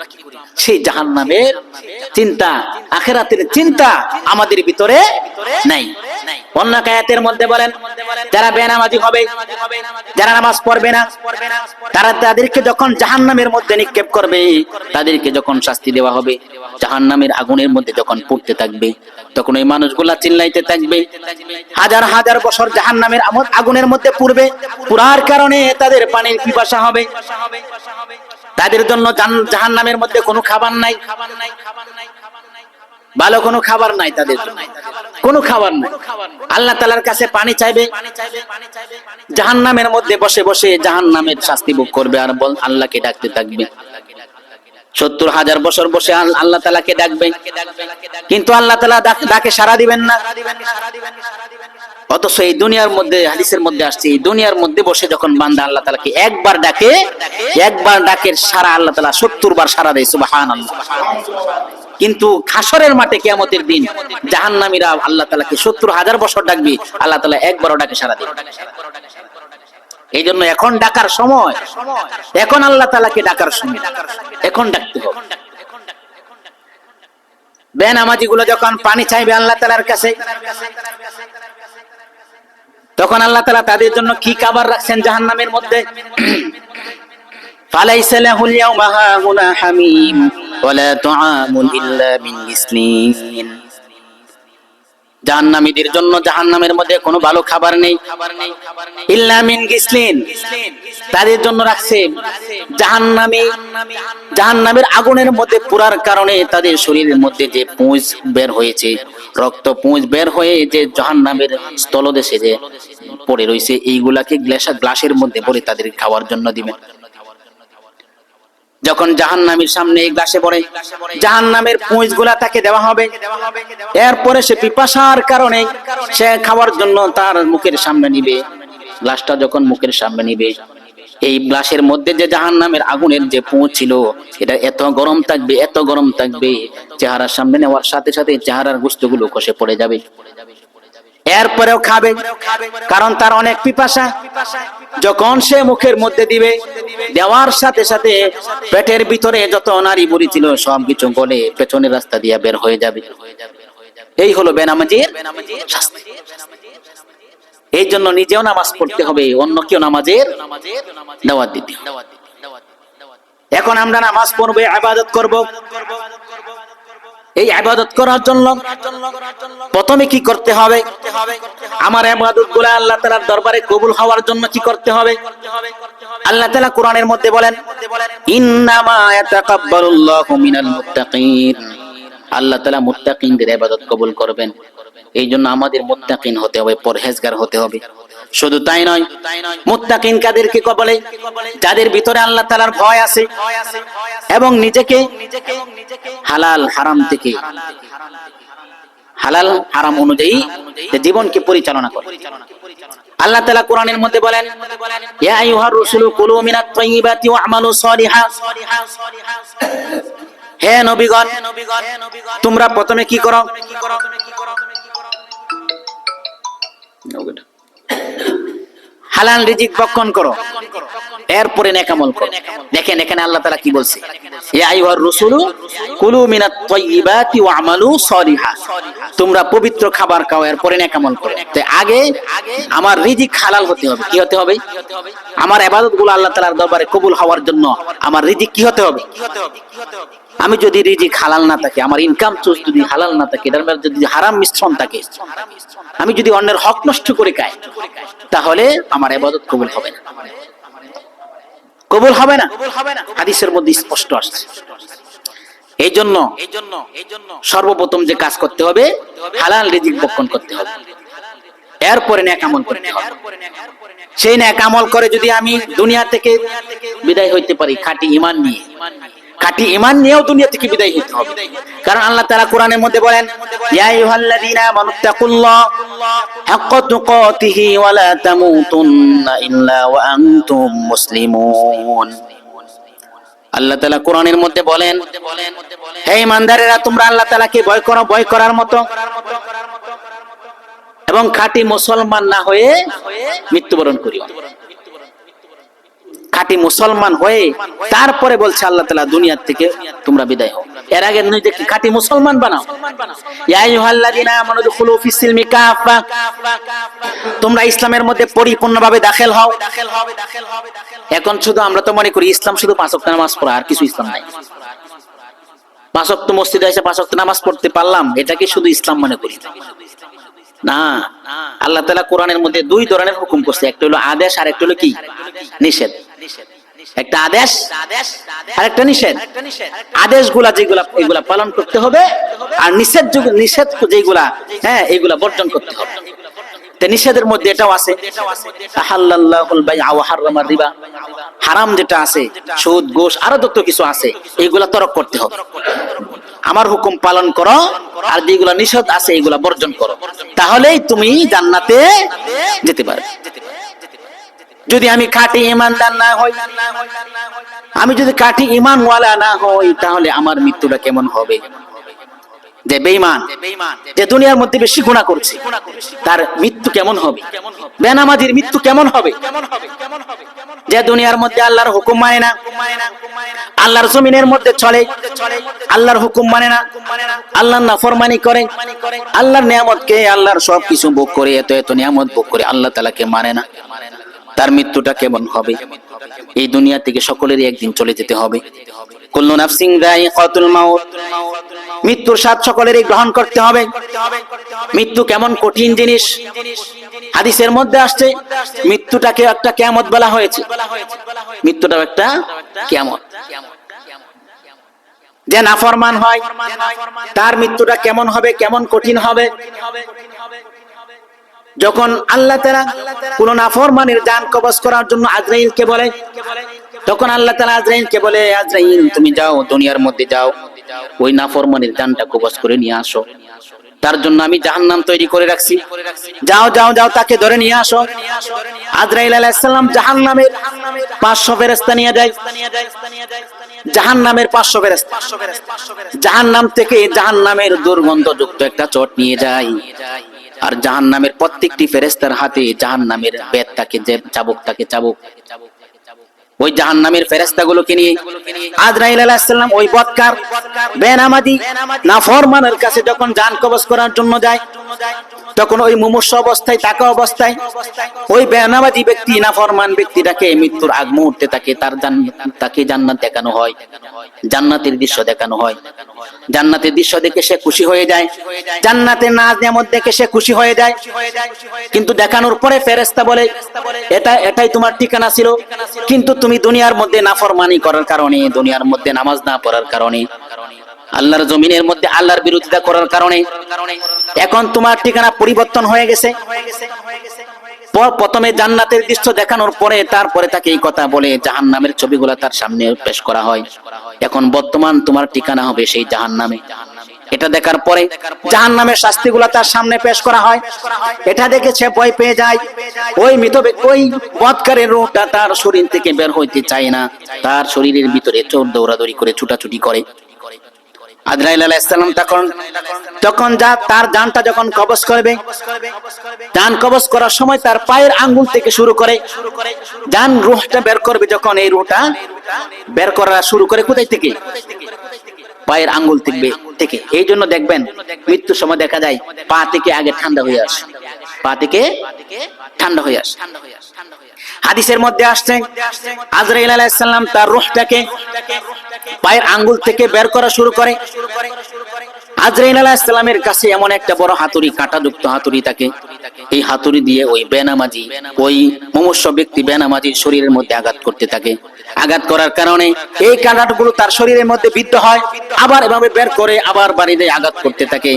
সেই জাহান্নামের চিন্তা, আখিরাতের চিন্তা আমাদের ভিতরে নাই। অন্য আয়াতের মধ্যে বলেন, যারা বেনামাজি হবে, যারা নামাজ পড়বে না, তাদেরকে যখন জাহান্নামের মধ্যে নিক্ষেপ করবে, তাদেরকে যখন শাস্তি দেওয়া হবে, জাহান্নামের আগুনের মধ্যে যখন পড়তে থাকবে, তখন ওই মানুষগুলা চিল্লাইতে থাকবে, হাজার হাজার বছর জাহান্নামের আগুনের মধ্যে পুড়বে, পুরার কারণে তাদের পানির পিপাসা হবে। তাদের জন্য জাহান্নামের মধ্যে কোনো খাবার নাই, ভালো কোনো খাবার নাই, তাদের জন্য কোনো খাবার নাই। আল্লাহ তাআলার কাছে পানি চাইবে, জাহান্নামের মধ্যে বসে বসে জাহান্নামের শাস্তি ভোগ করবে আর আল্লাহকে ডাকতে থাকবে। 70,000 বছর বসে আল্লাহ তাআলাকে ডাকবে, কিন্তু আল্লাহ তাআলা ডাকে সাড়া দিবেন না। অথচ এই দুনিয়ার মধ্যে, হাদিসের মধ্যে আসছে, এই দুনিয়ার মধ্যে বসে যখন বান্দা আল্লাহ তাআলাকে একবার ডাকে, একবার ডাকের সারা আল্লাহ তাআলা 70 বার সাড়া দেয়, সুবহানাল্লাহ। কিন্তু হাসরের মাঠে কিয়ামতের দিন জাহান্নামীরা আল্লাহ তাআলাকে 70,000 বছর ডাকবে, আল্লাহ তাআলা একবারও ডাকে সাড়া দেয়। এই জন্য এখন ডাকার সময়, এখন আল্লাহ তাআলাকে ডাকার সময়, এখন ডাকতে হবে। বেনামাজিগুলো যখন পানি চাইবে আল্লাহ তাআলার কাছে, তখন আল্লাহ তাআলা তাদের জন্য কি খাবার রাখছেন জাহান্নামের মধ্যে? ফালাইসা লাহুল ইয়াওমা হাহুনা হামীম ওয়ালা তুআমুন ইল্লা মিন গিসলিন। জাহান্নামীদের জন্য জাহান্নামের মধ্যে কোনো ভালো খাবার নেই, ইল্লা মিন গিসলিন, তাদের জন্য রাখছে জাহান্নামের আগুনের মধ্যে পুরার কারণে তাদের শরীরের মধ্যে যে পুঁজ বের হয়েছে, রক্ত পুঁজ বের হয়ে যে জাহান্নামের স্থলদেশে যে পড়ে রয়েছে, এইগুলাকে গ্লাসের মধ্যে ভরে তাদের খাওয়ার জন্য দিবেন। যখন জাহান্নামীর সামনে এই গ্লাসে পড়ে, জাহান্নামের পুঁজগুলা তাকে দেওয়া হবে, এরপরে সে পিপাসার কারণে সে খাওয়ার জন্য তার মুখের সামনে নিবে। গ্লাসটা যখন মুখের সামনে নিবে, এই গ্লাসের মধ্যে যে জাহান্নামের আগুনের যে পুঁজ ছিল, এটা এত গরম থাকবে, এত গরম থাকবে, চেহারার সামনে নেওয়ার সাথে সাথে চেহারার গোশতগুলো খসে পড়ে যাবে। এরপরেও খাবে, কারণ তার অনেক পিপাসা। যখন সে মুখের মধ্যে দিবে, দেওয়ার সাথে সাথে পেটের ভিতরে যত নারী বুড়ি ছিল সবকিছু গলে পেছনের রাস্তা দিয়ে বের হয়ে যাবে। এই হলো বেনামাজির শাস্তি। এই জন্য নিজেও নামাজ পড়তে হবে, অন্যকেও নামাজের দাওয়াত দিতে হবে। এখন আমরা নামাজ পড়বো, ইবাদত করব। এই ইবাদত করার জন্য প্রথমে কি করতে হবে? আমার ইবাদতগুলো আল্লাহ তাআলার দরবারে কবুল হওয়ার জন্য কি করতে হবে? আল্লাহ তাআলা কোরআনের মধ্যে বলেন, ইন্নামা ইয়াতাকাব্বালুল্লাহু মিনাল মুত্তাকিন। আল্লাহ তাআলা মুত্তাকিনদের ইবাদত কবুল করবেন। এই জন্য আমাদের মুত্তাকিন হতে হবে, পরহেজগার হতে হবে। শুধু তাই নয়, মুত্তাকিন কাদেরকে বলে? যাদের ভিতরে আল্লাহ তাআলার ভয় আছে এবং নিজেকে হালাল হারাম থেকে, হালাল হারাম অনুযায়ী জীবনকে পরিচালনা করে। আল্লাহ তাআলা কোরআনের মধ্যে বলেন, ইয়া আইয়ুহার রাসূলু কুলু মিনাত তাইয়্যিবাতি ওয়া'মালু সলিহা। হে নবীগণ, তোমরা প্রথমে কি করো? হালাল রিজিক ভক্ষণ করো, এরপরে নেক আমল করো। দেখেন এখানে আল্লাহ তাআলা কি বলছে, ইয়া আইয়ুহার রাসূলু কুলু মিনাত তাইয়্যিবাতি ওয়া'মালু সলিহা। তোমরা পবিত্র খাবার খাও, এরপরে নেক আমল করো। তাই আগে আমার রিজিক হালাল হতে হবে। কি হতে হবে? আমার ইবাদতগুলো আল্লাহ তাআলার দরবারে কবুল হওয়ার জন্য আমার রিজিক কি হতে হবে? আমি যদি রিজিক হালাল না থাকে, আমার ইনকাম সোর্স যদি হালাল না থাকে, এর মধ্যে যদি হারাম মিশ্রণ থাকে, আমি যদি অন্যের হক নষ্ট করে খাই, তাহলে আমার ইবাদত কবুল হবে না, কবুল হবে না। হাদিসের মধ্যে স্পষ্ট আসছে। এই জন্য সর্বপ্রথম যে কাজ করতে হবে, হালাল রিজিক ভক্ষণ করতে হবে, এরপরে নেক আমল করতে হবে। সেই নেক আমল করে যদি আমি দুনিয়া থেকে বিদায় হইতে পারি খাঁটি ঈমান নিয়ে, খাঁটি ঈমান নিয়েও দুনিয়া থেকে বিদায় হতে হবে। কারণ আল্লাহ তাআলা কোরআনের মধ্যে বলেন, ইয়া আইয়ুহাল্লাযীনা আমানুত্তাকুল্লাহ হাক্কা তুকাতিহি ওয়া লা তামুতুন্না ইল্লা ওয়া আনতুম মুসলিমুন। আল্লাহ তাআলা কোরআনের মধ্যে বলেন, হে ঈমানদারেরা, তোমরা আল্লাহ তাআলাকে ভয় করো, ভয় করার মতো, এবং খাঁটি মুসলমান না হয়ে মৃত্যুবরণ করিও। খাঁটি মুসলমান হয়ে তারপরে বলছে আল্লাহ তাআলা দুনিয়া থেকে তোমরা বিদায় হও। এর আগে নিজেকে খাঁটি মুসলমান বানাও। ইয়া আইয়ুহাল্লাযীনা আমানু দুখুলু ফিস সিলমি কাফা। তোমরা ইসলামের মধ্যে পরিপূর্ণভাবে দাখিল হও। এখন শুধু আমরা তো মনে করি ইসলাম শুধু 5 ওয়াক্ত নামাজ পড়া, আর কিছু ইসলাম নাই। 5 ওয়াক্ত মসজিদে এসে 5 ওয়াক্ত নামাজ পড়তে পারলাম, এটাকে শুধু ইসলাম মনে করি না। আল্লাহ তাআলা কোরআনের মধ্যে 2 ধরনের হুকুম করছে, একটা হলো আদেশ আর একটা হলো কি? নিষেধ। একটা আদেশ আর একটা নিষেধ। আদেশগুলা যেগুলা এগুলা পালন করতে হবে, আর নিষেধ যেগুলা এগুলা বর্জন করতে হবে। তে নিষেধের মধ্যে এটাও আছে, আহাল্লাল্লাহুল বাই'a ওয়া হারামার রিবা। হারাম যেটা আছে, সুদ, ঘুষ, আরো যত কিছু আছে, এগুলা তরক করতে হবে। আমার হুকুম পালন করো, আর যেগুলা নিষেধ আছে এগুলা বর্জন করো, তাহলেই তুমি জান্নাতে যেতে পারবে। যদি আমি খাঁটি ঈমানদার না হই, আমি যদি খাঁটি ঈমানওয়ালা না হই, তাহলে আমার মৃত্যুটা কেমন হবে? যে বেঈমান, যে দুনিয়ার মধ্যে বেশি গুনাহ করছে, তার মৃত্যু কেমন হবে? বেনামাজির মৃত্যু কেমন হবে? যে দুনিয়ার মধ্যে আল্লাহর হুকুম মানে না, আল্লাহর জমিনের মধ্যে চলে, আল্লাহর হুকুম মানে না, আল্লাহর নাফরমানি করে, আল্লাহর নিয়ামতকে, আল্লাহর সবকিছু ভোগ করে, এত নিয়ামত ভোগ করে আল্লাহ তাআলাকে মানে না, তার মৃত্যুটা কেমন হবে? এই দুনিয়া থেকে সকলেরই একদিন চলে যেতে হবে। কুল্লু নাফসিন যায়িকাতুল মাউত। মৃত্যুর স্বাদ সকলেরই গ্রহণ করতে হবে। মৃত্যু কেমন কঠিন জিনিস, হাদিসের মধ্যে আসছে মৃত্যুটাকে একটা কিয়ামত বলা হয়েছে। মৃত্যুটাও একটা কিয়ামত। যে নাফরমান হয় তার মৃত্যুটা কেমন হবে, কেমন কঠিন হবে? যখন আল্লাহ তাআলা কোন নাফরমানের জান কবজ করার জন্য আজরাইলকে বলে, তখন আল্লাহ তাআলা আজরাইলকে বলে, আজরাইল তুমি যাও, দুনিয়ার মধ্যে যাও, ওই নাফরমানের জানটা কবজ করে নিয়ে আসো। তার জন্য আমি জাহান্নাম তৈরি করে রাখছি, যাও যাও যাও, তাকে ধরে নিয়ে আসো। আজরাইল আলাইহিস সালাম জাহান্নামের 500 ফেরেশতা নিয়ে যায়। জাহান্নামের 500 ফেরেশতা জাহান্নাম থেকে জাহান্নামের দুর্গন্ধযুক্ত একটা চট নিয়ে যায়। আর জাহান্নামের প্রত্যেকটি ফেরেশতার হাতে জাহান্নামের বেত থাকে, যে চাবুক থাকে, চাবুক। ওই জাহান্নামের ফেরেশতাগুলোকে নিয়ে আজরাইল আলাইহিস সালাম ওই বদকার বেনামাজি নাফরমানের কাছে যখন জান কবজ করার জন্য যায়, তখন ওই মুমূর্ষু অবস্থায়, তাকা অবস্থায় ওই বেনামাজি ব্যক্তি, নাফরমান ব্যক্তিটাকে মৃত্যুর আগ মুহূর্তে তাকে জান্নাত দেখানো হয়, জান্নাতের দৃশ্য দেখানো হয়। জান্নাতের দৃশ্য দেখে সে খুশি হয়ে যায়, জান্নাতের নাজ নিয়ামত দেখে সে খুশি হয়ে যায়। কিন্তু দেখানোর পরে ফেরেশতা বলে, এটাই তোমার ঠিকানা ছিল, কিন্তু তুমি দুনিয়ার মধ্যে নাফরমানি করার কারণে, দুনিয়ার মধ্যে নামাজ না পড়ার কারণে, আল্লাহর জমিনের মধ্যে আল্লাহর বিরোধিতা করার কারণে এখন তোমার ঠিকানা পরিবর্তন হয়ে গেছে। প্রথমে জান্নাতের দৃশ্য দেখানোর পরে তারপরে তাকে এই কথা বলে জাহান্নামের ছবিগুলা তার সামনে পেশ করা হয়। এখন বর্তমান তোমার ঠিকানা হবে সেই জাহান্নামে। এটা দেখার পরে জাহান্নামের শাস্তিগুলা তার সামনে পেশ করা হয়। এটা দেখে সে ভয় পেয়ে যায়। ওই মৃত ওই বদকারের রূহটা তার শরীর থেকে বের হইতে চায় না, তার শরীরের ভিতরে চোর দৌড়াদৌড়ি করে, ছুটাছুটি করে। আজরাইল আলাইহিস সালাম তখন তার জানটা যখন কবজ করবে, জান কবজ করার সময় তার পায়ের আঙ্গুল থেকে শুরু করে জান রূহটা বের করবে। যখন এই রূহটা বের করা শুরু করে কোথায় থেকে? পায়ের আঙ্গুল থেকে। এই জন্য দেখবেন মৃত্যুর সময় দেখা যায় পা থেকে আগে ঠান্ডা হয়ে আসে, পা থেকে ঠান্ডা হয়ে আসে। হাদিসের মধ্যে আসছে আজরাইল আলাইহিস সালাম তার রূহটাকে পায়ের আঙ্গুল থেকে বের করা শুরু করে। আজরাইল আলাইহিস সালামের কাছে এমন একটা বড় হাতুড়ি, কাঁটাযুক্ত হাতুড়ি থাকে। এই হাতুড়ি দিয়ে ওই বেনামাজি, ওই মুমূর্ষু ব্যক্তি বেনামাজির শরীরের মধ্যে আঘাত করতে থাকে। আঘাত করার কারণে এই কাঁটাগুলো তার শরীরের মধ্যে বিদ্ধ হয়, আবার এভাবে বের করে আবার বাড়িতে আঘাত করতে থাকে,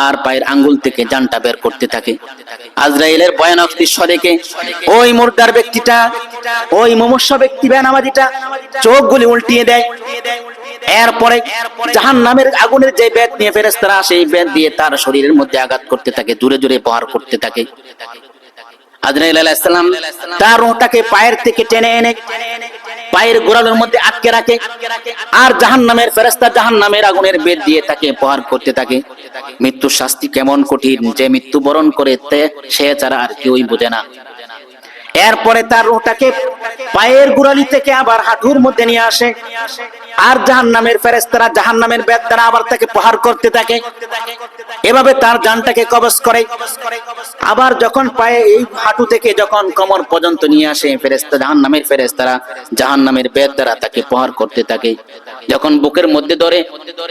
আর পায়ের আঙ্গুল থেকে জানটা বের করতে থাকে। আজরাইলের ভয়ানক দৃশ্য দেখে ওই মুর্দার ব্যক্তিটা, ওই মুমূর্ষু ব্যক্তি বেনামাজিটা চোখগুলি উল্টিয়ে দেয়। এরপরে জাহান্নামের আগুনের যে বেত নিয়ে ফেরেশতারা আসে, এই বেত দিয়ে তার শরীরের মধ্যে আঘাত করতে থাকে, জোরে জোরে প্রহার করতে থাকে। আজরাইল আলাইহিস সালাম তার রূহটাকে পায়ের থেকে টেনে এনে পায়ের গোড়ালির মধ্যে আটকে রাখে, আর জাহান্নামের ফেরেশতা জাহান্নামের আগুনের বেত দিয়ে তাকে প্রহার করতে থাকে। মৃত্যুর শাস্তি কেমন কঠিন, যে মৃত্যুবরণ করে সে ছাড়া আর কেউই বোঝে না। এরপরে তার রূহটাকে পায়ের গোড়ালি থেকে আবার হাঁটুর মধ্যে নিয়ে আসে, আর জাহান্নামের ফেরেশতারা জাহান্নামের বেত দ্বারা আবার তাকে প্রহার করতে থাকে। এভাবে তার জানটাকে কবজ করে। আবার যখন পায়ে এই হাঁটু থেকে যখন কোমর পর্যন্ত নিয়ে আসে ফেরেশতা, জাহান্নামের ফেরেশতারা জাহান্নামের বেত দ্বারা তাকে প্রহার করতে থাকে। যখন বুকের মধ্যে ধরে,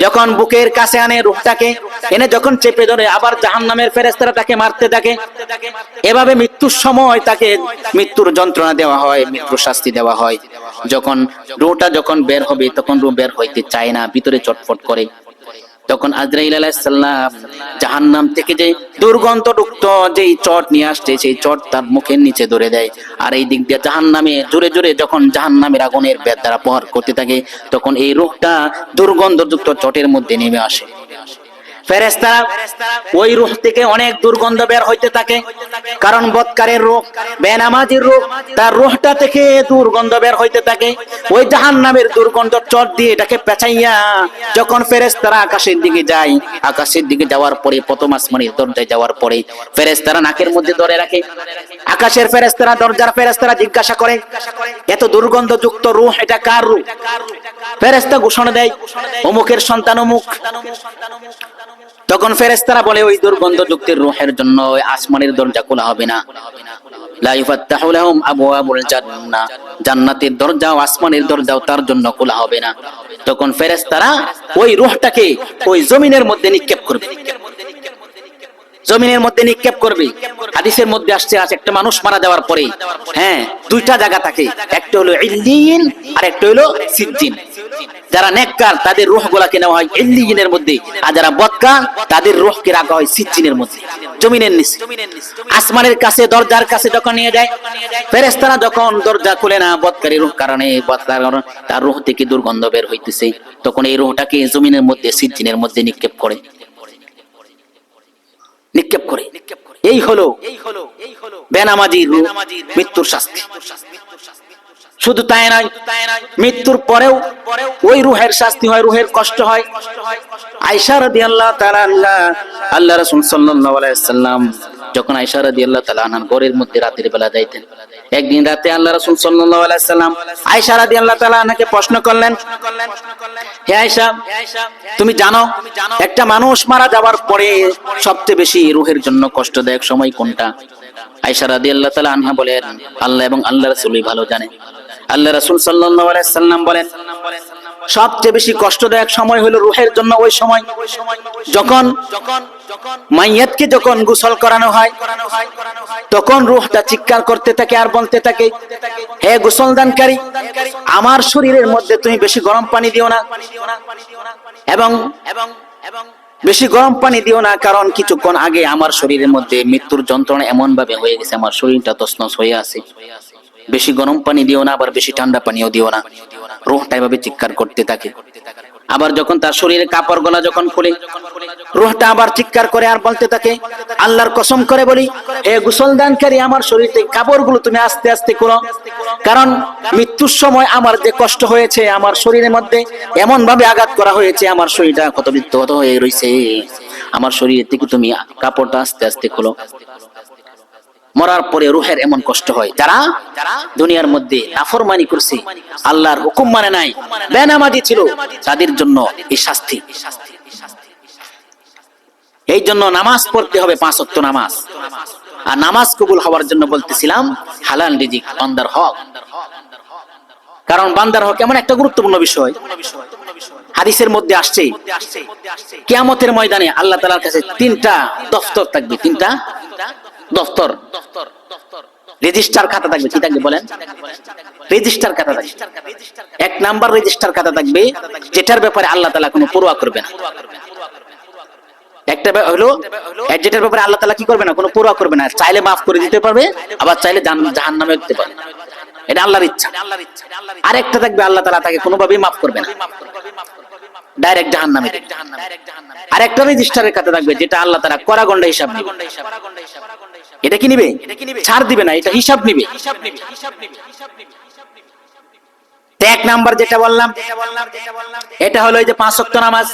যখন বুকের কাছে আনে রূহটাকে এনে যখন চেপে ধরে, আবার জাহান্নামের ফেরেশতারা তাকে মারতে থাকে। এভাবে মৃত্যুর সময় তাকে মৃত্যুর যন্ত্রণা দেওয়া হয়, মৃত্যুর শাস্তি দেওয়া হয়। যখন রূহটা যখন বের হবে, তখন রূহ বের হইতে চায় না, ভিতরে চটফট করে। তখন আজরাইল আলাইহিস সালাম জাহান্নাম থেকে যে দুর্গন্ধযুক্ত যেই চট নিয়ে আসছে, সেই চট তার মুখের নিচে ধরে দেয়। আর এই দিক দিয়ে জাহান্নামে জোরে জোরে যখন জাহান্নামের আগুনের বেত দ্বারা প্রহার করতে থাকে, তখন এই রূহটা দুর্গন্ধযুক্ত চটের মধ্যে নেমে আসে। ফেরেশতারা ওই রূহ থেকে অনেক দুর্গন্ধ বের হইতে থাকে, কারণ বদকারের রূহ, বেনামাজির রূহ, তার রূহটা থেকে দুর্গন্ধ বের হইতে থাকে। ওই জাহান্নামের দুর্গন্ধ চট দিয়ে এটাকে পেঁচাইয়া যখন ফেরেশতারা আকাশের দিকে যায়, আকাশের দিকে যাওয়ার পরে প্রথম আসমানের দরজায় যাওয়ার পরে ফেরেশতারা নাকের মধ্যে ধরে রাখে। আকাশের ফেরেশতারা, দরজার ফেরেশতারা জিজ্ঞাসা করে, এত দুর্গন্ধযুক্ত রূহ এটা কার রূহ? ফেরেশতা ঘোষণা দেয়, অমুকের সন্তান অমুক। তখন ফেরেশতারা বলে, ওই দুর্গন্ধযুক্ত রূহের জন্য ওই আসমানের দরজা খোলা হবে না। লা ইফতাহু লাহুম আবওয়াবুল জান্নাহ, জান্নাতের দরজা ও আসমানের দরজাও তার জন্য খোলা হবে না। তখন ফেরেশতারা ওই রূহটাকে ওই জমিনের মধ্যে নিক্ষেপ করবে, জমিনের মধ্যে নিক্ষেপ করবে। হাদিসের মধ্যে আসছে, একটা মানুষ মারা যাওয়ার পরে দুইটা জায়গা থাকে, একটা হলো ইল্লিয়িন আর একটা হলো সিজ্জিন। যারা নেককার তাদের রূহগুলোকে নেওয়া হয় ইল্লিয়িনের মধ্যে, আর যারা বদকার তাদের রূহকে রাখা হয় সিজ্জিনের মধ্যে, জমিনের নিচে। আসমানের কাছে, দরজার কাছে যখন নিয়ে যায়, ফেরেশতারা যখন দরজা খুলে না, বদকারের রূহ কারণে, বদকার তার রূহ থেকে দুর্গন্ধ বের হইতেছে, তখন এই রূহটাকে জমিনের মধ্যে, সিজ্জিনের মধ্যে নিক্ষেপ করে। এই হলো বেনামাজির মৃত্যুর শাস্তি। শুধু তাই নয়, মৃত্যুর পরেও ওই রূহের শাস্তি হয়, রূহের কষ্ট হয়। আয়েশা রাদিয়াল্লাহু তাআলা আনহা, আল্লাহ রাসূল সাল্লাল্লাহু আলাইহি ওয়াসাল্লাম যখন আয়েশা রাদিয়াল্লাহু তাআলা আনহার ঘরের মধ্যে রাতের বেলা যাইতেন, একদিন রাতে আল্লাহ রাসূল সাল্লাল্লাহু আলাইহি সাল্লাম আয়েশা রাদিয়াল্লাহু তাআলা আনহাকে প্রশ্ন করলেন, হে আয়েশা, তুমি জানো একটা মানুষ মারা যাওয়ার পরে সবচেয়ে বেশি রূহের জন্য কষ্টদায়ক সময় কোনটা? আয়েশা রাদিয়াল্লাহু তাআলা আনহা বলেন, আল্লাহ এবং আল্লাহর রাসূলই ভালো জানেন। আল্লাহ রাসূল সাল্লাল্লাহু আলাইহি সাল্লাম বলেন, সবচেয়ে বেশি কষ্টদায়ক সময় হলো রূহের জন্য ওই সময় যখন মাইয়াতকে যখন গোসল করানো হয়, তখন রূহটা চিৎকার করতে থাকে আর বলতে থাকে, হে গোসলদানকারী, আমার শরীরের মধ্যে তুমি বেশি গরম পানি দিও না, এবং বেশি গরম পানি দিও না, কারণ কিছুক্ষণ আগে আমার শরীরের মধ্যে মৃত্যুর যন্ত্রণা এমন ভাবে হয়ে গেছে, আমার শরীরটা তছনছ হয়ে আছে। বেশি গরম পানি দিও না, আবার বেশি ঠান্ডা পানিও দিও না। রূহটা এভাবে চিৎকার করতে থাকে। আবার যখন তার শরীরে কাপড় গলা যখন খুলে, রূহটা আবার চিৎকার করে আর বলতে থাকে, আল্লাহর কসম করে বলি, হে গোসলদানকারী, আমার শরীরে কাপড়গুলো তুমি আস্তে আস্তে খুলো, কারণ মৃত্যুর সময় আমার যে কষ্ট হয়েছে, আমার শরীরের মধ্যে এমন ভাবে আঘাত করা হয়েছে, আমার শরীরটা ক্ষতবিক্ষত হয়ে রয়েছে, আমার শরীর থেকে তুমি কাপড়টা আস্তে আস্তে খুলো। মরার পরে রূহের এমন কষ্ট হয়, যারা দুনিয়ার মধ্যে নাফরমানি করছে, আল্লাহর হুকুম মানে নাই, বেনামাজি ছিল, তাদের জন্য এই শাস্তি। এই জন্য নামাজ পড়তে হবে, 5 ওয়াক্ত নামাজ। আর নামাজ কবুল হওয়ার জন্য বলতেছিলাম হালাল রিজিক, বান্দার হক। কারণ বান্দার হক এমন একটা গুরুত্বপূর্ণ বিষয়, হাদিসের মধ্যে আসছে কিয়ামতের ময়দানে আল্লাহ তাআলার কাছে 3টা দফতর থাকবে, 3টা দফতর, রেজিস্টার খাতা থাকবে। কি থাকবে বলেন? রেজিস্টার খাতা থাকবে। 1 নাম্বার রেজিস্টার খাতা থাকবে, যেটার ব্যাপারে আল্লাহ তাআলা কোনো পরোয়া করবে না। একটা হলো যেটার ব্যাপারে আল্লাহ তাআলা কি করবে না, কোনো পরোয়া করবে না, চাইলে মাফ করে দিতে পারবে, আবার চাইলে জাহান্নামে দিতে পারবে, এটা আল্লাহর ইচ্ছা। আরেকটা থাকবে আল্লাহ তাআলা তাকে কোনোভাবেই মাফ করবে না, ডাইরেক্ট জাহান্নামে দিবে। আরেকটা রেজিস্টারের খাতা থাকবে, যেটা আল্লাহ তাআলা কড়াগন্ডা হিসাব নেবে। এটা কি নিবে? ছাড় দিবে না, এটা হিসাব নিবে। 1 নাম্বার যেটা বললাম, এটা হলো এই যে 5 ওয়াক্ত নামাজ,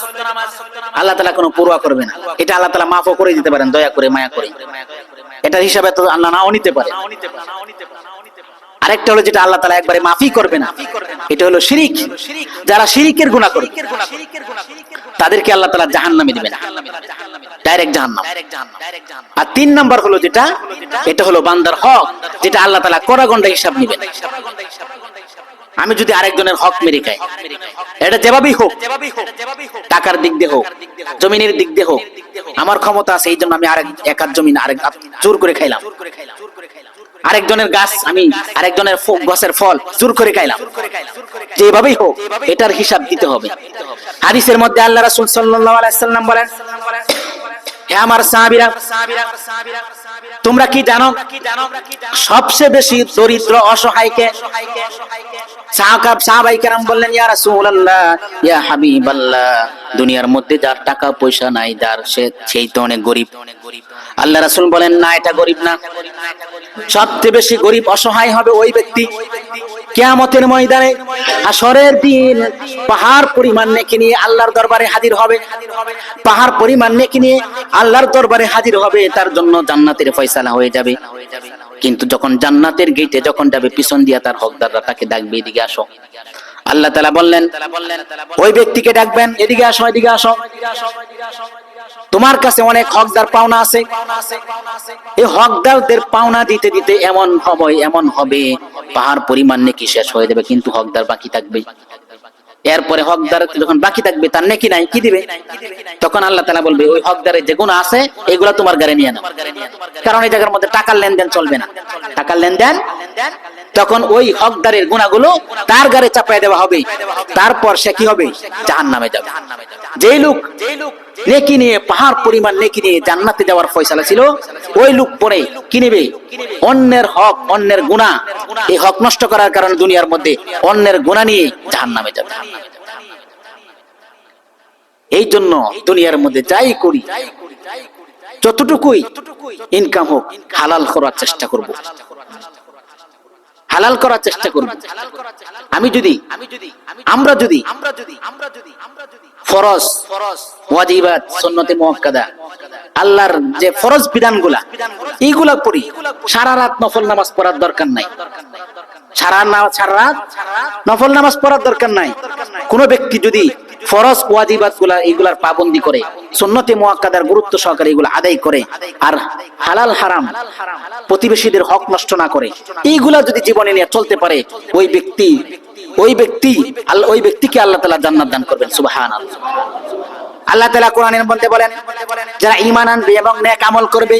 আল্লাহ তাআলা কোনো পরোয়া করবে না, এটা আল্লাহ তাআলা মাফও করে দিতে পারেন, দয়া করে, মায়া করে, এটার হিসাবে তো আল্লাহ নাও নিতে পারে। আরেকটা হলো যেটা আল্লাহ তাআলা একবারে মাফই করবে না, এটা হলো শিরিক। যারা শিরিকের গুনাহ করে তাদেরকে আল্লাহ তাআলা জাহান্নামে দিবেন, ডাইরেক্ট জাহান্নাম। আর 3 নাম্বার হলো যেটা, এটা হলো বান্দার হক, যেটা আল্লাহ তাআলা কড়াগন্ডা হিসাব নেবেন। আমি যদি আরেকজনের হক মেরে খাই, এটা যেভাবেই হোক, টাকার দিক দিয়ে হোক, জমিনের দিক দিয়ে হোক, আমার ক্ষমতা আছে, এই জন্য আমি এক হাত জমিন আরেক জোর করে খাইলাম, আরেকজনের গাছ, আমি আরেকজনের গাছের ফল জোর করে খাইলাম, যেভাবেই হোক এটার হিসাব দিতে হবে। হাদিসের মধ্যে আল্লাহ রাসূল সাল্লাল্লাহু আলাইহি সাল্লাম বলেন, হে আমার সাহাবীরা, তোমরা কি জানো সবচেয়ে বেশি দরিদ্র অসহায়কে? সাহাবায়ে কেরাম বললেন, ইয়া রাসূলুল্লাহ, ইয়া হাবিবাল্লাহ, দুনিয়ার মধ্যে যার টাকা পয়সা নাই, যার সেই তো অনেক গরিব। আল্লাহ রাসূল বলেন, না, এটা গরিব না, সবচেয়ে বেশি গরিব অসহায় হবে ওই ব্যক্তি কিয়ামতের ময়দানে হাশরের দিন পাহাড় পরিমাণ নেকি নিয়ে আল্লাহর দরবারে হাজির হবে, পাহাড় পরিমাণ নেকি নিয়ে আল্লাহর দরবারে হাজির হবে, তার জন্য জান্নাতের ফয়সালা হয়ে যাবে। কিন্তু যখন জান্নাতের গেটে যখন যাবে, পিছন দিয়া তার হকদাররা তাকে ডাকবে, এদিকে আসো। আল্লাহ তাআলা বললেন, ওই ব্যক্তিকে ডাকবেন, এদিকে আসো, এদিকে আসো, তোমার কাছে অনেক হকদার পাওনা আছে, এই হকদারদের পাওনা দিতে দিতে এমন হবে পাহাড় পরিমাণ নেকি শেষ হয়ে যাবে, কিন্তু হকদার বাকি থাকবে। এরপরে হকদার যখন বাকি থাকবে, তার নেকি নাই, কি দিবে? তখন আল্লাহ তাআলা বলবে, ওই হকদারের যে গুনাহ আছে এগুলা তোমার গারে নিয়ে নাও, কারণ এই জায়গার মধ্যে টাকার লেনদেন চলবে না, টাকার লেনদেন। তখন ওই হকদারের গুনাহগুলো তার গারে চাপায় দেওয়া হবে, তারপর সে কি হবে? জাহান্নামে যাবে। যেই লোক নেকি নিয়ে, পাহাড় পরিমাণ নেকি নিয়ে জান্নাতে যাওয়ার ফয়সালা ছিল, ওই লোক পরে কি নেবে? অন্যের হক, অন্যের গুনাহ, এই হক নষ্ট করার কারণে দুনিয়ার মধ্যে অন্যের গুনাহ নিয়ে জাহান্নামে যাবে। এই জন্য দুনিয়ার মধ্যে যাই করি, যতটুকুই ইনকাম হোক, হালাল করার চেষ্টা করব, হালাল করার চেষ্টা করব। আমরা যদি ফরজ, ওয়াজিবাত, সুন্নতে মুআক্কাদা আল্লাহর যে ফরজ বিধানগুলা এইগুলা পড়ি, সারা রাত নফল নামাজ পড়ার দরকার নাই। সারা রাত নফল নামাজ পড়ার দরকার নাই। কোন ব্যক্তি যদি ফরজ ওয়াজিবাত গুলা এইগুলার পাবন্দি করে, সুন্নতে মুআক্কাদার গুরুত্ব সহকারে এগুলা আদায় করে, আর হালাল হারাম প্রতিবেশীদের হক নষ্ট না করে, এইগুলা যদি জীবনে নিয়ে চলতে পারে, ওই ব্যক্তিকে আল্লাহ তাআলা জান্নাত দান করবেন। সুবহানাল্লাহ। আল্লাহ তাআলা কোরআনের মধ্যে বলেন, যারা ঈমান আনবে এবং নেক আমল করবে,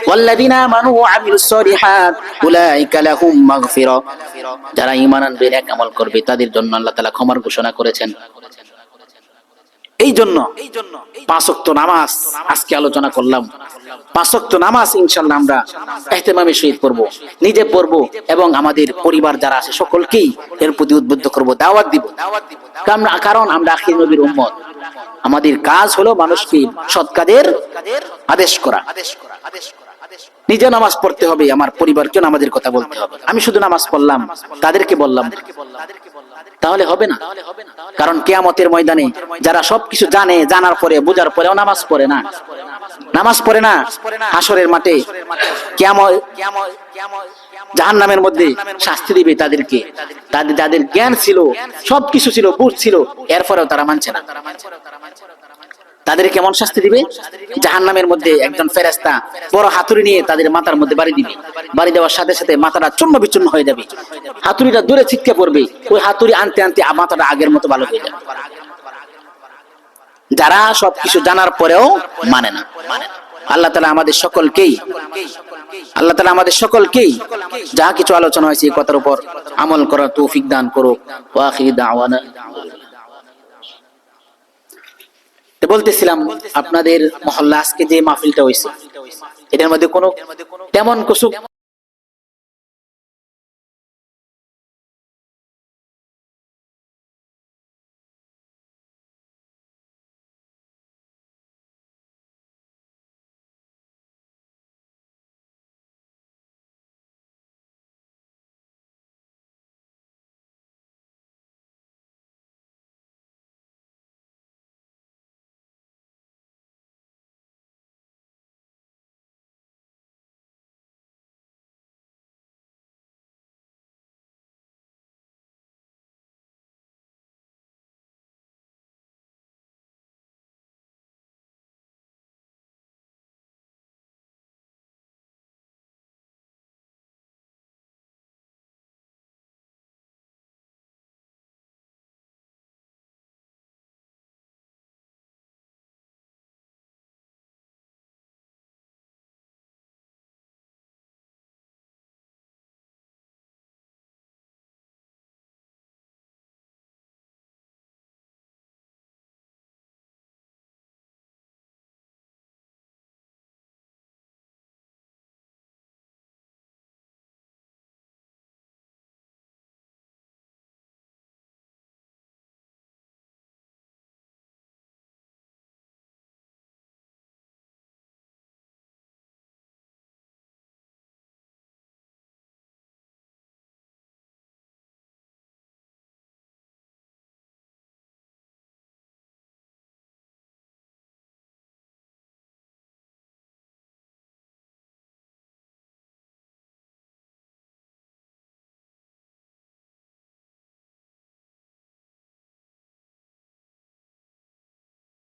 ওয়াল্লাযিনা আমানু ওয়া আমিলুস সলিহাত উলাইকা লাহুম মাগফিরা, যারা ঈমান আনবে নেক আমল করবে তাদের জন্য আল্লাহ তাআলা ক্ষমার ঘোষণা করেছেন। এই জন্য 5 ওয়াক্ত নামাজ আজকে আলোচনা করলাম। 5 ওয়াক্ত নামাজ ইনশাআল্লাহ আমরা ইহতিমামের সহিত পড়ব, নিজে পড়ব এবং আমাদের পরিবার যারা আছে সকলকেই এর প্রতি উদ্বুদ্ধ করব, দাওয়াত দিব। কারণ আমরা আখির নবীর উম্মত। আমাদের কাজ হলো মানুষকে সৎ কাজের আদেশ করা। নিজে নামাজ পড়তে হবে, আমার পরিবারকেও নামাজের কথা বলতে হবে। আমি শুধু নামাজ পড়লাম, তাদেরকে বললাম, তাহলে হবে না। কারণ কিয়ামতের ময়দানে যারা সবকিছু জানে, জানার পরে বোঝার পরেও নামাজ পড়ে না, হাসরের মাঠে জাহান্নামের মধ্যে শাস্তি দিবে তাদেরকে। তাদের জ্ঞান ছিল, সবকিছু ছিল, বুঝ ছিল, এরপরেও তারা মানছে না। তাদের কেমন শাস্তি দিবে? জাহান্নামের মধ্যে একজন ফেরেশতা বড় হাতুড়ি নিয়ে তাদের মাথার মধ্যে বাড়ি দিবে। বাড়ি দেওয়ার সাথে সাথে মাথাটা চূর্ণ বিচূর্ণ হয়ে যাবে, হাতুড়িটা দূরে ছিটকে পড়বে। ওই হাতুড়ি আনতে আনতে মাথাটা আগের মতো ভালো হয়ে যাবে। যারা সবকিছু জানার পরেও মানে না। আল্লাহ তাআলা আমাদের সকলকেই যা কিছু আলোচনা হয়েছে এই কথার উপর আমল করার তৌফিক দান করুক। ওয়া আখিরু দাওয়ানা। বলতেছিলাম আপনাদের মহল্লা আজকে যে মাহফিলটা হয়েছে, এটার মধ্যে কোনো তেমন কিছু